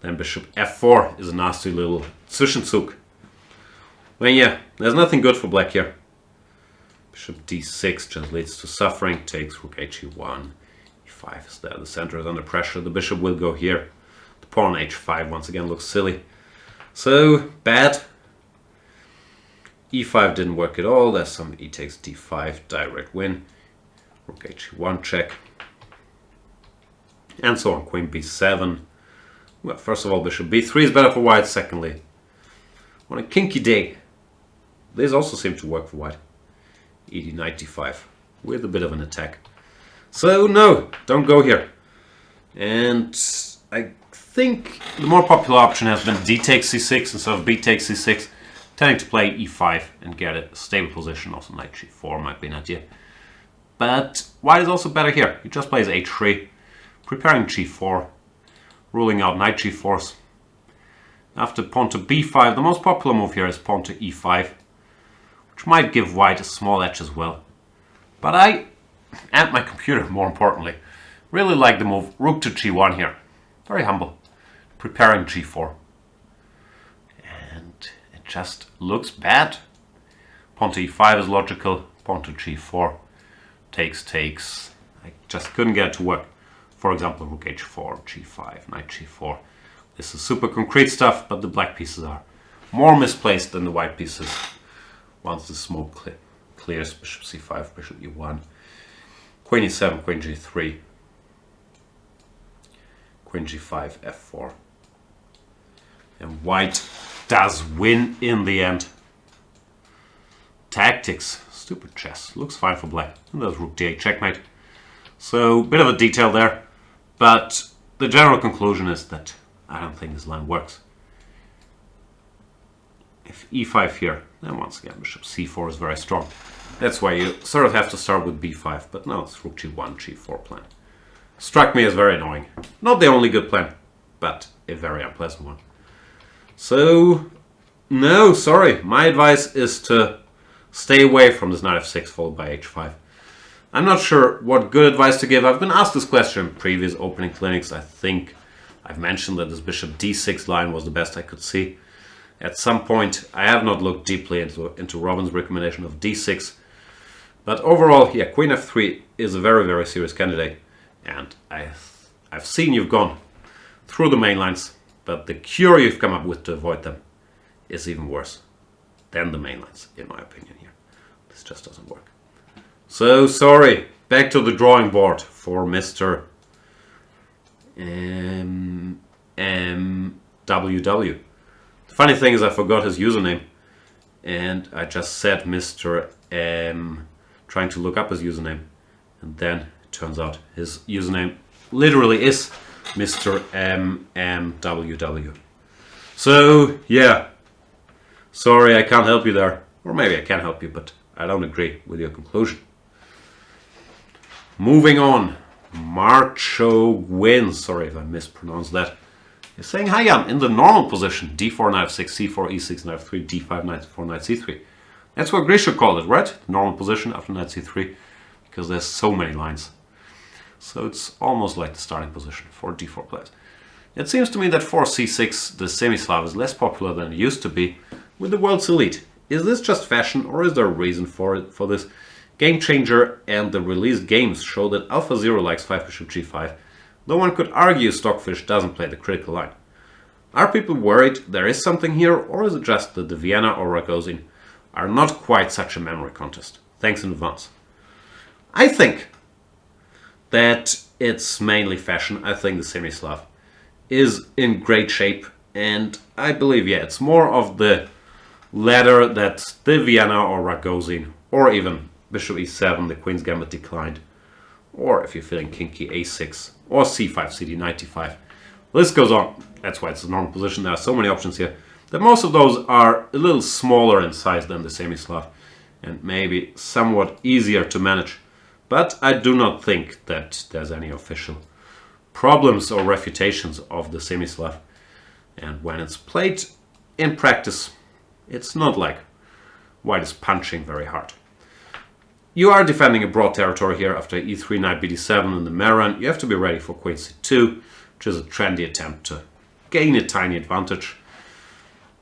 then bishop f4 is a nasty little Zwischenzug. Well, yeah, there's nothing good for black here. Bishop d6 just leads to suffering, takes rook h1, e5 is there, the center is under pressure, the bishop will go here. The pawn on h5 once again looks silly. So, bad. e5 didn't work at all, there's some e takes d5, direct win. Rook h1 check. And so on, queen b7. Well, first of all, bishop b3 is better for white, secondly. On a kinky day, this also seemed to work for white. ed knight d5, with a bit of an attack. So no, don't go here. And I think the more popular option has been d takes c6 instead of b takes c6, tending to play e5 and get a stable position. Also knight g4 might be an idea. But white is also better here. He just plays h3, preparing g4, ruling out knight g4s. After pawn to b5, the most popular move here is pawn to e5, which might give white a small edge as well. But I, and my computer more importantly, really like the move rook to g1 here. Very humble, preparing g4. And it just looks bad. Pawn to e5 is logical, pawn to g4, takes. I just couldn't get it to work. For example, rook h4, g5, knight g4. This is super concrete stuff, but the black pieces are more misplaced than the white pieces. Once the smoke clears, bishop c5, bishop e1, queen e7, queen g3, queen g5, f4. And white does win in the end. Tactics. Stupid chess. Looks fine for black. And there's rook d8 checkmate. So, bit of a detail there. But the general conclusion is that I don't think this line works. If e5 here, then once again bishop c4 is very strong. That's why you sort of have to start with b5. But no, it's rook g1, g4 plan. Struck me as very annoying. Not the only good plan, but a very unpleasant one. So, no, sorry. My advice is to stay away from this knight f6 followed by h5. I'm not sure what good advice to give. I've been asked this question in previous opening clinics. I think I've mentioned that this bishop d6 line was the best I could see. At some point, I have not looked deeply into Robin's recommendation of d6. But overall, yeah, queen f3 is a very, very serious candidate. And I've seen you've gone through the main lines, but the cure you've come up with to avoid them is even worse than the main lines, in my opinion here. This just doesn't work. So, sorry. Back to the drawing board for Mr. MMWW. The funny thing is I forgot his username. And I just said Mr. M, trying to look up his username. And then it turns out his username literally is Mr. MMWW. So, yeah. Sorry, I can't help you there. Or maybe I can help you, but I don't agree with your conclusion. Moving on. MarchogGwyn. Sorry if I mispronounced that. He's saying, hi Jan, in the normal position, d4, knight f6, c4, e6, knight f3, d5, knight f4, knight c3. That's what Grisha called it, right? Normal position after knight c3, because there's so many lines. So it's almost like the starting position for d4 players. It seems to me that for c6, the Semi-Slav is less popular than it used to be with the world's elite. Is this just fashion, or is there a reason for this? Game Changer and the released games show that Alpha Zero likes 5 bishop g5, though one could argue Stockfish doesn't play the critical line. Are people worried there is something here, or is it just that the Vienna or Ragozin are not quite such a memory contest? Thanks in advance. I think that it's mainly fashion. I think the Semi-Slav is in great shape, and I believe, yeah, it's more of the latter that the Vienna or Ragozin, or even bishop e7, the Queen's Gambit declined, or if you're feeling kinky, a6, or c5, cd, knight d5. The list goes on. That's why it's a normal position. There are so many options here that most of those are a little smaller in size than the Semi-Slav and maybe somewhat easier to manage. But I do not think that there's any official problems or refutations of the Semi-Slav. And when it's played in practice, it's not like white is punching very hard. You are defending a broad territory here after e3, knight bd7 in the Maran. You have to be ready for queen c2, which is a trendy attempt to gain a tiny advantage.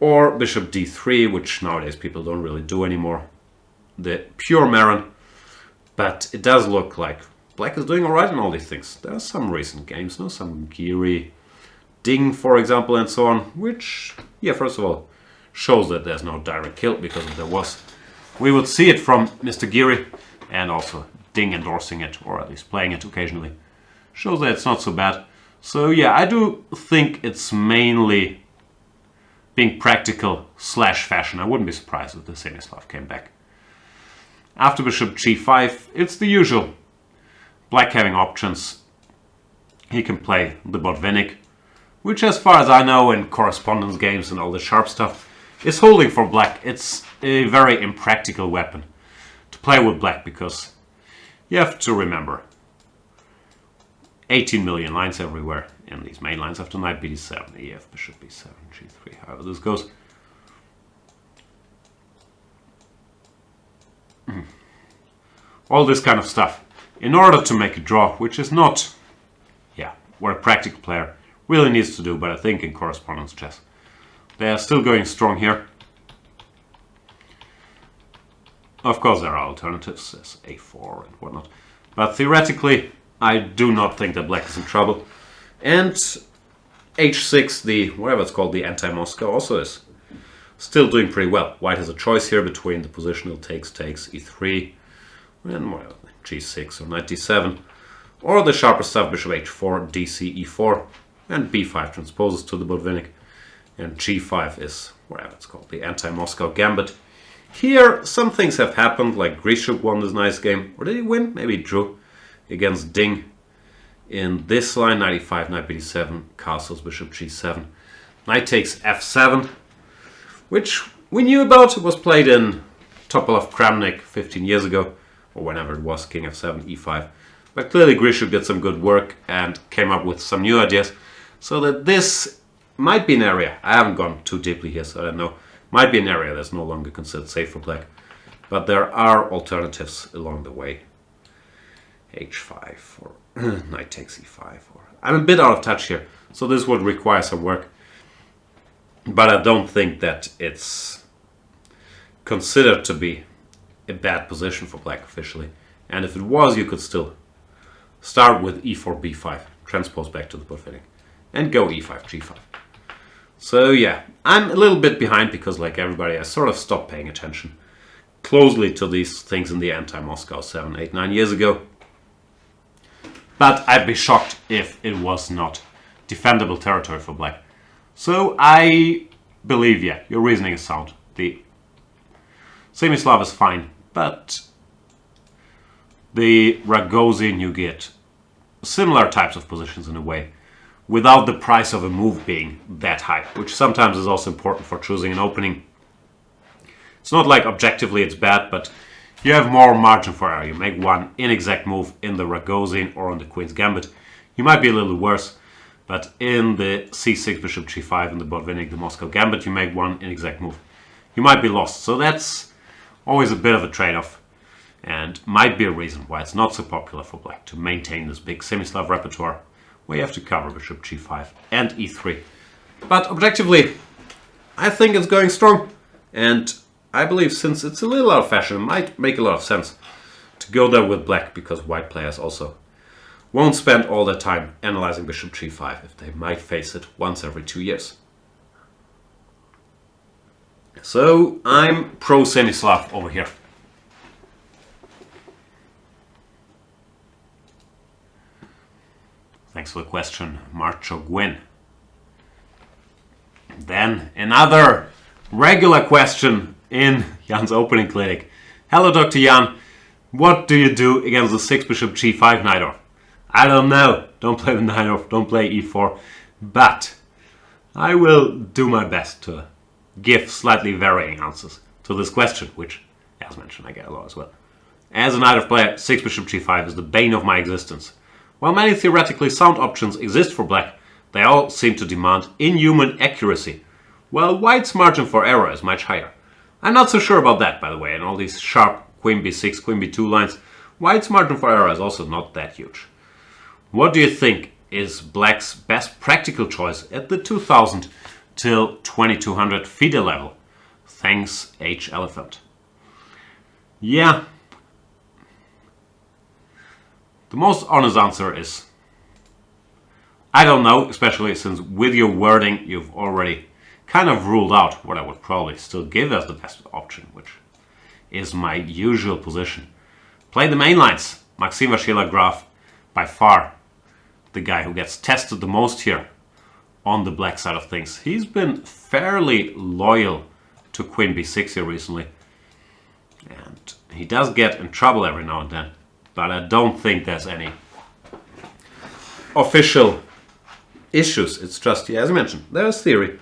Or bishop d3, which nowadays people don't really do anymore. The pure Maran. But it does look like black is doing alright in all these things. There are some recent games, no? Some Giri, Ding, for example, and so on, which, yeah, first of all, shows that there's no direct kill, because if there was, we would see it from Mr. Giri, and also Ding endorsing it, or at least playing it occasionally. Shows that it's not so bad. So yeah, I do think it's mainly being practical / fashion. I wouldn't be surprised if the Semi-Slav came back. After bishop g5, it's the usual. Black having options. he can play the Botvinnik, which as far as I know in correspondence games and all the sharp stuff, is holding for black. It's a very impractical weapon to play with black because you have to remember 18 million lines everywhere in these main lines after knight bd7, ef, bishop b7, g3, however this goes. All this kind of stuff in order to make a draw, which is not, what a practical player really needs to do, but I think in correspondence chess they are still going strong here. Of course there are alternatives as a4 and whatnot, but theoretically I do not think that black is in trouble. And h6, the whatever it's called, the anti-Moscow, also is still doing pretty well. White has a choice here between the positional takes, e3, and well, g6 or knight d7, or the sharper stuff, bishop h4, dc e4, and b5 transposes to the Botvinnik, and g5 is whatever it's called, the anti-Moscow Gambit. Here some things have happened, like Grishuk won this nice game, or did he win? Maybe he drew against Ding in this line, knight e5, knight bd7, castles, bishop g7, knight takes f7, which we knew about. It was played in Topolov Kramnik 15 years ago, or whenever it was, king f7, e5. But clearly Grishuk did some good work and came up with some new ideas, so that this might be an area, I haven't gone too deeply here, so I don't know, might be an area that's no longer considered safe for black. But there are alternatives along the way. h5 or knight takes e5. Or I'm a bit out of touch here, so this would require some work. But I don't think that it's considered to be a bad position for black officially. And if it was, you could still start with e4, b5, transpose back to the Botvinnik, and go e5, g5. So yeah, I'm a little bit behind because, like everybody, I sort of stopped paying attention closely to these things in the anti-Moscow 7, 8, 9 years ago. But I'd be shocked if it was not defendable territory for black. So I believe, yeah, your reasoning is sound. The Semi-Slav is fine, but the Ragozin, you get similar types of positions in a way, without the price of a move being that high, which sometimes is also important for choosing an opening. It's not like objectively it's bad, but you have more margin for error. You make one inexact move in the Ragozin or on the Queen's Gambit, you might be a little worse, but in the c6, bishop g5, and the Botvinnik, the Moscow Gambit, you make one inexact move, you might be lost. So that's always a bit of a trade-off, and might be a reason why it's not so popular for black to maintain this big Semi-Slav repertoire where you have to cover bishop g5 and e3. But objectively, I think it's going strong, and I believe since it's a little out of fashion, it might make a lot of sense to go there with black, because white players also won't spend all their time analyzing bishop g5 if they might face it once every 2 years. So I'm pro Semi-Slav over here. Thanks for the question, MarchogGwyn. Then another regular question in Jan's opening clinic. Hello, Dr. Jan. What do you do against the 6 bishop g5 Najdorf? I don't know. Don't play with Najdorf. Don't play e4. But I will do my best to give slightly varying answers to this question, which, as mentioned, I get a lot as well. As a Najdorf player, 6 bishop g5 is the bane of my existence. While many theoretically sound options exist for black, they all seem to demand inhuman accuracy, while white's margin for error is much higher. I'm not so sure about that, by the way, in all these sharp queen b6, queen b2 lines, white's margin for error is also not that huge. What do you think is black's best practical choice at the 2000 till 2200 FIDE level? Thanks, H. Elephant. Yeah. The most honest answer is, I don't know, especially since with your wording you've already kind of ruled out what I would probably still give as the best option, which is my usual position. Play the main lines. Maxim Vashila Graf, by far the guy who gets tested the most here on the black side of things. He's been fairly loyal to Queen b6 here recently, and he does get in trouble every now and then, but I don't think there's any official issues. It's just, yeah, as I mentioned, there is theory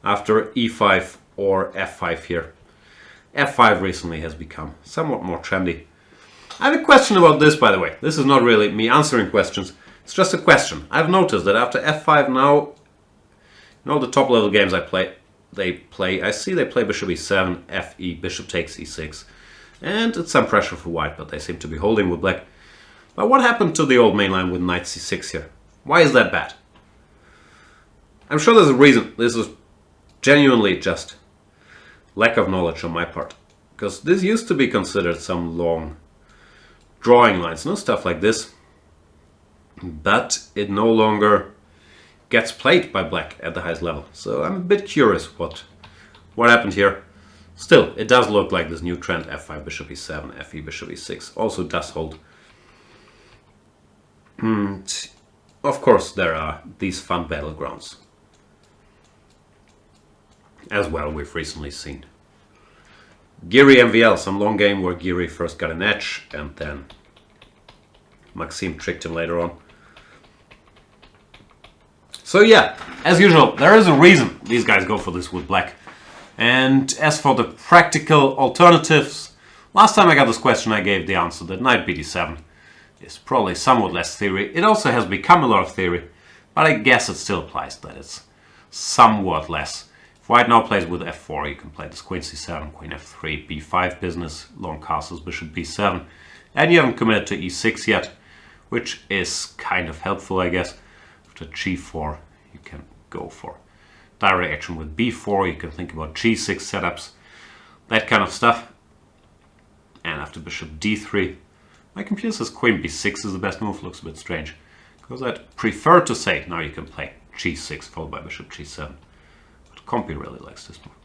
after e5 or f5 here. f5 recently has become somewhat more trendy. I have a question about this, by the way. This is not really me answering questions. It's just a question. I've noticed that after f5 now, in all the top level games I play, I see they play bishop e7, fe, bishop takes e6. And it's some pressure for white, but they seem to be holding with black. But what happened to the old main line with knight c6 here? Why is that bad? I'm sure there's a reason. This is genuinely just lack of knowledge on my part. Because this used to be considered some long drawing lines, no stuff like this. But it no longer gets played by black at the highest level. So I'm a bit curious what happened here. Still, it does look like this new trend, f5, bishop e7, fe, bishop e6, also does hold. And of course, there are these fun battlegrounds as well, we've recently seen. Giri MVL, some long game where Giri first got an edge and then Maxime tricked him later on. So yeah, as usual, there is a reason these guys go for this with black. And as for the practical alternatives, last time I got this question I gave the answer that knight bd7 is probably somewhat less theory. It also has become a lot of theory, but I guess it still applies that it's somewhat less. If white now plays with f4, you can play this queen c7, queen f3, b5 business, long castles, bishop b7, and you haven't committed to e6 yet, which is kind of helpful, I guess. After g4, you can go for direct action with b4, you can think about g6 setups, that kind of stuff. And after bishop d3, my computer says queen b6 is the best move. Looks a bit strange, because I'd prefer to say now you can play g6 followed by bishop g7. But Compy really likes this move.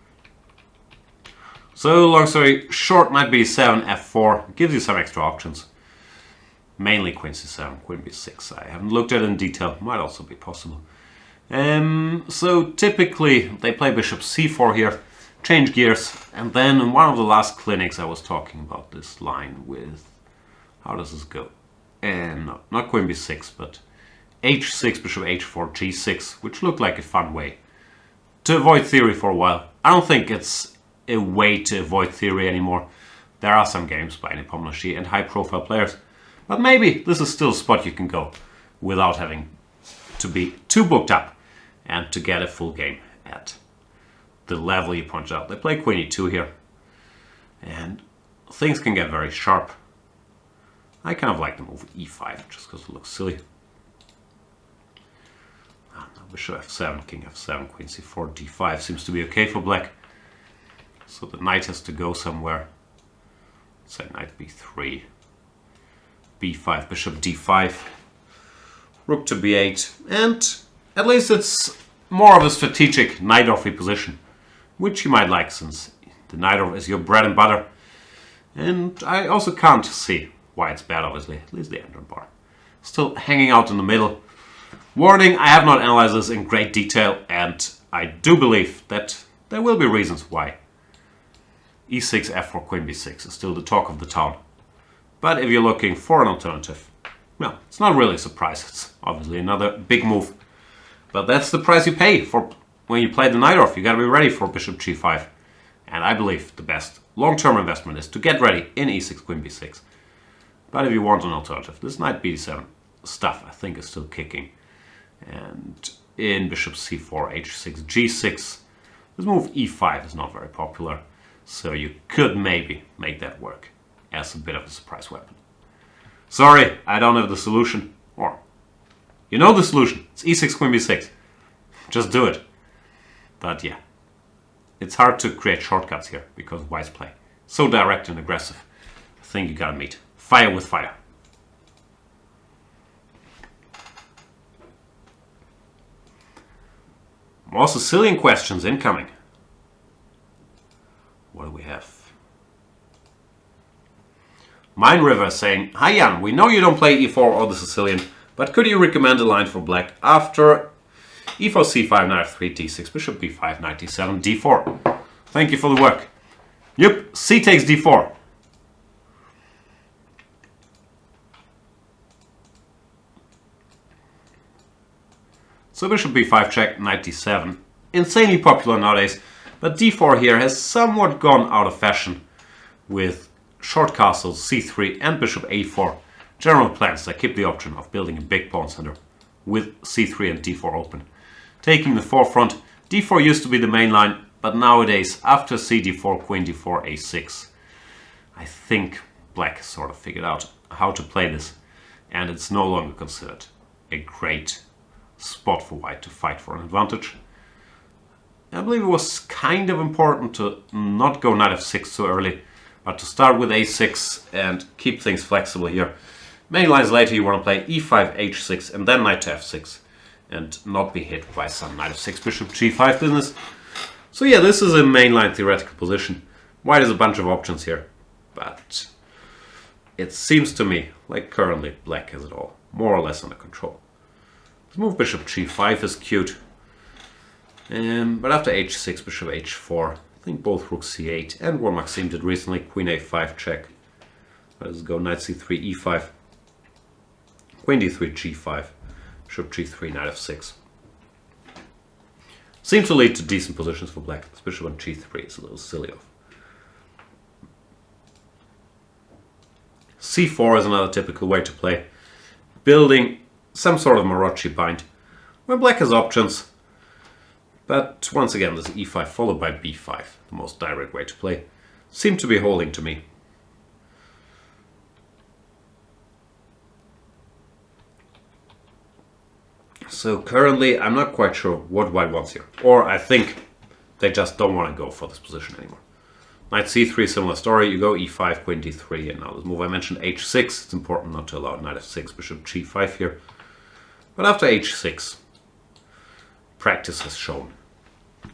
So long story short, knight b7, f4 gives you some extra options. Mainly queen c7, queen b6. I haven't looked at it in detail. Might also be possible. So typically they play bishop c4 here, change gears, and then in one of the last clinics I was talking about this line with, how does this go? No, not queen b6, but h6, bishop h4, g6, which looked like a fun way to avoid theory for a while. I don't think it's a way to avoid theory anymore. There are some games by Nepomniachtchi and high-profile players, but maybe this is still a spot you can go without having to be too booked up and to get a full game at the level you pointed out. They play queen e2 here, and things can get very sharp. I kind of like the move e5 just because it looks silly. Bishop f7, king f7, queen c4, d5 seems to be okay for black. So the knight has to go somewhere. Let's say knight b3, b5, bishop d5, rook to b8, and at least it's more of a strategic Najdorf position, which you might like since the Najdorf is your bread and butter. And I also can't see why it's bad, obviously, at least the end bar. Still hanging out in the middle. Warning, I have not analyzed this in great detail, and I do believe that there will be reasons why e6, f4, queen b6 is still the talk of the town. But if you're looking for an alternative, well, it's not really a surprise. It's obviously another big move. But that's the price you pay for when you play the Najdorf. You gotta be ready for bishop g5. And I believe the best long-term investment is to get ready in e6, queen b6. But if you want an alternative, this knight b7 stuff I think is still kicking. And in bishop c4, h6, g6, this move e5 is not very popular. So you could maybe make that work as a bit of a surprise weapon. Sorry, I don't have the solution. Or, you know the solution. It's e6, queen b6. Just do it. But yeah, it's hard to create shortcuts here because white's play so direct and aggressive. I think you gotta meet fire with fire. More Sicilian questions incoming. What do we have? mineriva saying, "Hi Jan, we know you don't play e4 or the Sicilian, but could you recommend a line for black after e4, c5, knight f3, d6, bishop b5, knight d7, d4? Thank you for the work." Yep, c takes d4. So bishop b5 check, knight d7. Insanely popular nowadays, but d4 here has somewhat gone out of fashion with short castles, c3 and bishop a4. General plans that keep the option of building a big pawn center with c3 and d4 open. Taking the forefront, d4 used to be the main line, but nowadays after cd4, queen d4, a6, I think black has sort of figured out how to play this, and it's no longer considered a great spot for white to fight for an advantage. I believe it was kind of important to not go knight f6 too early, but to start with a6 and keep things flexible here. Many lines later you want to play e5, h6 and then knight to f6 and not be hit by some knight f6, bishop g5 business. So yeah, this is a mainline theoretical position. White has a bunch of options here, but it seems to me like currently black has it all more or less under control. Let's move bishop g5 is cute, but after h6, bishop h4, I think both rook c8 and what Maxime did recently, queen a5 check. Let's go knight c3, e5, queen d3, g5, bishop g3, knight f6. Seems to lead to decent positions for black. This bishop on g3 is a little silly off. c4 is another typical way to play, building some sort of Marocci bind, where black has options. But once again, this e5 followed by b5, the most direct way to play, seem to be holding to me. So currently, I'm not quite sure what white wants here. Or I think they just don't want to go for this position anymore. Knight c3, similar story. You go e5, queen d3, and now this move I mentioned, h6. It's important not to allow knight f6, bishop g5 here. But after h6, practice has shown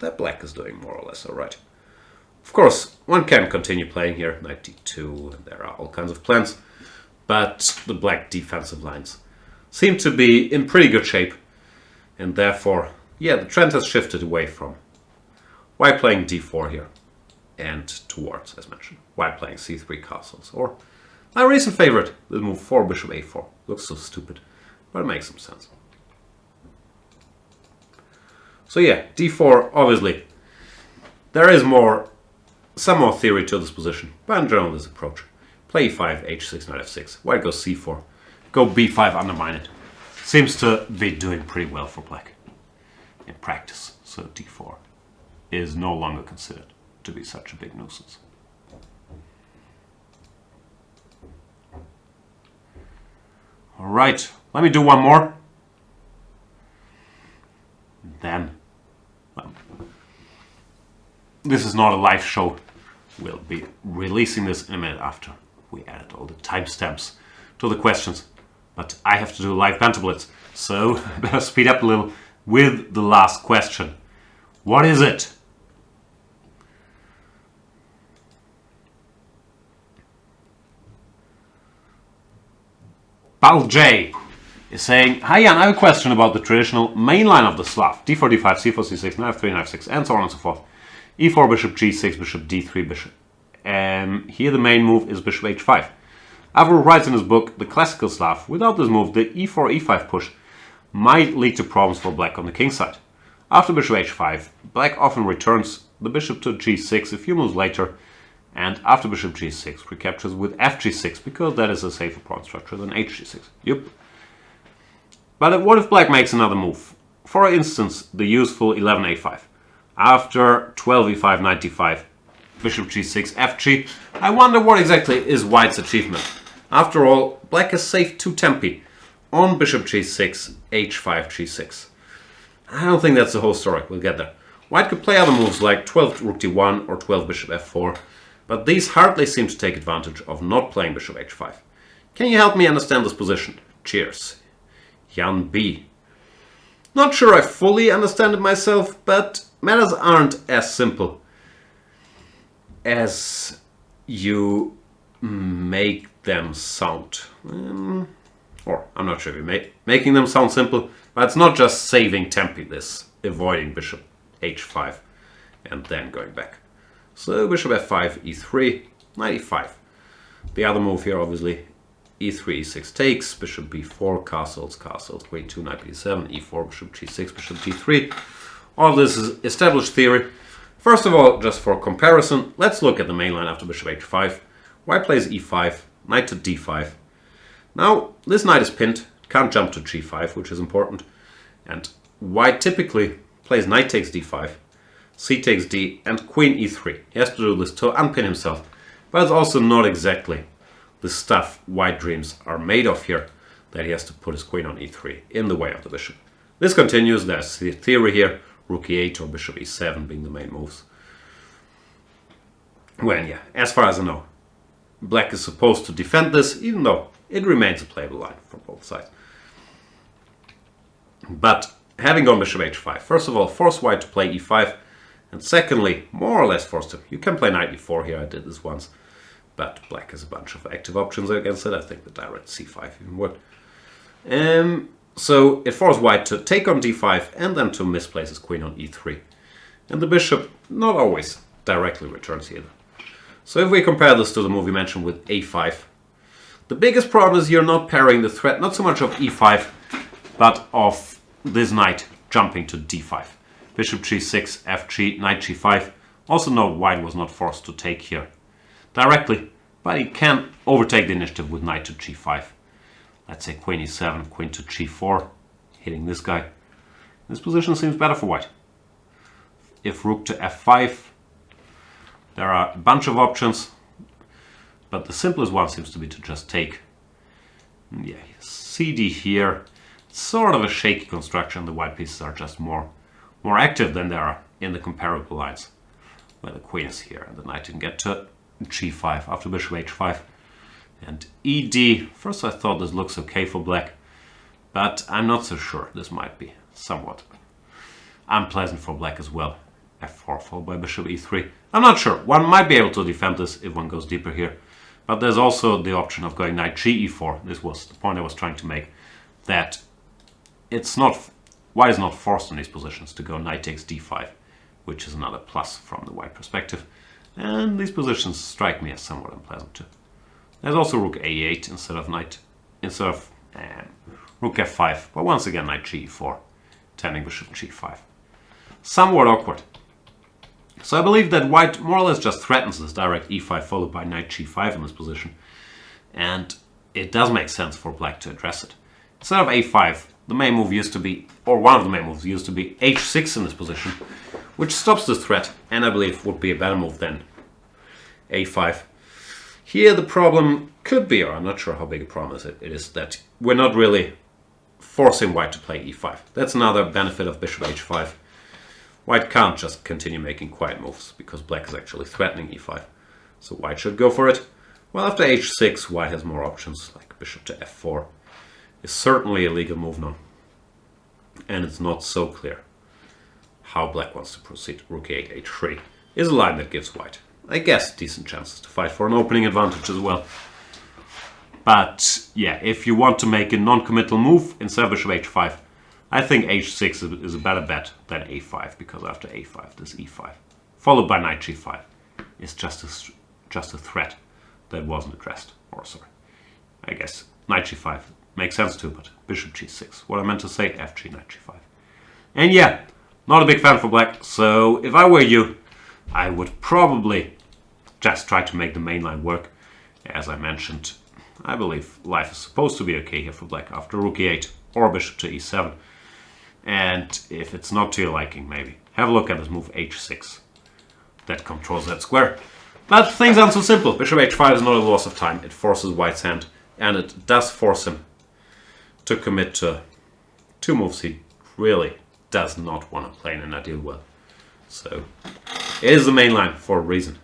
that black is doing more or less alright. Of course, one can continue playing here, knight d2, and there are all kinds of plans, but the black defensive lines seem to be in pretty good shape, and therefore, yeah, the trend has shifted away from white playing d4 here, and towards, as mentioned, white playing c3 castles, or my recent favorite, the move 4, bishop a4. Looks so stupid, but it makes some sense. So yeah, d4, obviously, there is some more theory to this position, but in general this approach. Play e5, h6, knight f6, white goes c4, go b5, undermine it. Seems to be doing pretty well for black in practice, so d4 is no longer considered to be such a big nuisance. Alright, let me do one more. Then, well, this is not a live show. We'll be releasing this in a minute after we added all the timestamps to the questions. But I have to do live banter blitz, so I better speed up a little with the last question. What is it? Baljej is saying, hi Jan, I have a question about the traditional main line of the Slav. d4, d5, c4, c6, knight f3, knight f6, and so on and so forth. e4, bishop g6, bishop d3, bishop. Here the main move is bishop h5. Avro writes in his book, The Classical Slav, without this move, the e4, e5 push might lead to problems for black on the king side. After bishop h5, black often returns the bishop to g6 a few moves later, and after bishop g6 recaptures with fg6 because that is a safer pawn structure than hg6. Yep. But what if black makes another move? For instance, the useful 11a5. After 12e5, knight d5, bishop g6, fg. I wonder what exactly is white's achievement. After all, black has saved two tempi on bishop g6, h5, g6. I don't think that's the whole story. We'll get there. White could play other moves like 12 rook d1 or 12 bishop f4, but these hardly seem to take advantage of not playing bishop h5. Can you help me understand this position? Cheers. Jan B. Not sure I fully understand it myself, but matters aren't as simple as you make them sound. Or I'm not sure if you're making them sound simple, but it's not just saving tempi, this avoiding bishop h5 and then going back. So bishop f5, e3, knight e5. The other move here obviously e3, e6 takes, bishop b4, castles, castles, queen 2, knight b7, e4, bishop g6, bishop g3. All this is established theory. First of all, just for comparison, let's look at the main line after bishop h5. White plays e5, knight to d5. Now, this knight is pinned, can't jump to g5, which is important. And white typically plays knight takes d5, c takes d, and queen e3. He has to do this to unpin himself. But it's also not exactly the stuff white dreams are made of here, that he has to put his queen on e3 in the way of the bishop. This continues. There's the theory here, rook e8 or bishop e7 being the main moves. Well, yeah, as far as I know, black is supposed to defend this, even though it remains a playable line for both sides. But having gone bishop h5, first of all, force white to play e5, and secondly, more or less forced him. You can play knight e4 here, I did this once, but black has a bunch of active options against it. I think the direct c5 even worked. So it forced white to take on d5 and then to misplace his queen on e3. And the bishop not always directly returns either. So if we compare this to the move we mentioned with a5, the biggest problem is you're not parrying the threat, not so much of e5, but of this knight jumping to d5. Bishop g6, fg, knight g5. Also note white was not forced to take here directly, but he can overtake the initiative with knight to g5. Let's say queen e7, queen to g4, hitting this guy. This position seems better for white. If rook to f5, there are a bunch of options, but the simplest one seems to be to just take. Yeah, cd here. It's sort of a shaky construction. The white pieces are just more active than they are in the comparable lines, where the queen is here and the knight didn't get to g5 after bishop h5. And ed, first I thought this looks okay for black, but I'm not so sure. This might be somewhat unpleasant for black as well. f4 followed by bishop e3. I'm not sure. One might be able to defend this if one goes deeper here, but there's also the option of going knight g e4. This was the point I was trying to make, that it's not, white is not forced in these positions to go knight takes d5, which is another plus from the white perspective. And these positions strike me as somewhat unpleasant too. There's also rook a8 instead of rook f5, but once again knight g4, tending bishop g5. Somewhat awkward. So I believe that white more or less just threatens this direct e5 followed by knight g5 in this position, and it does make sense for black to address it. Instead of a5, the main move used to be, or one of the main moves used to be h6 in this position, which stops this threat, and I believe would be a better move than a5. Here the problem could be, or I'm not sure how big a problem it is, that we're not really forcing white to play e5. That's another benefit of bishop h5. White can't just continue making quiet moves, because black is actually threatening e5. So white should go for it. Well, after h6, white has more options, like bishop to f4. Is certainly a legal move now. And it's not so clear how black wants to proceed. Rook e8, h3 is a line that gives white, I guess, decent chances to fight for an opening advantage as well. But yeah, if you want to make a non-committal move instead of bishop h5, I think h6 is a better bet than a5, because after a5, this e5, followed by knight g5, is just a threat that wasn't addressed. Or sorry, I guess knight g5 makes sense too, but bishop g6. What I meant to say, fg, knight g5. And yeah, not a big fan for black, so if I were you, I would probably just try to make the main line work. As I mentioned, I believe life is supposed to be okay here for black after rook e8 or bishop to e7. And if it's not to your liking, maybe have a look at this move h6 that controls that square. But things aren't so simple. Bishop h5 is not a loss of time. It forces white's hand, and it does force him to commit to two moves he really does not want to play in an ideal well. So it is the main line for a reason.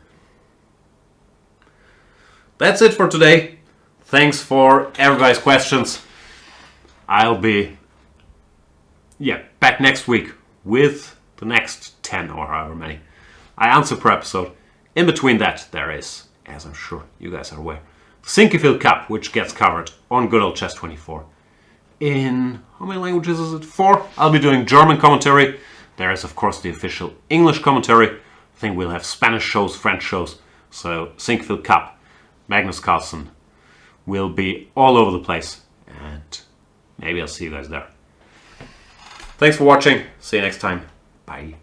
That's it for today. Thanks for everybody's questions. I'll be back next week with the next 10 or however many I answer per episode. In between that, there is, as I'm sure you guys are aware, the Symmetrical Cup, which gets covered on good old Chess24. In, how many languages is it? 4. I'll be doing German commentary. There is, of course, the official English commentary. I think we'll have Spanish shows, French shows. So, Symmetrical Cup, Magnus Carlsen, will be all over the place. And maybe I'll see you guys there. Thanks for watching. See you next time. Bye.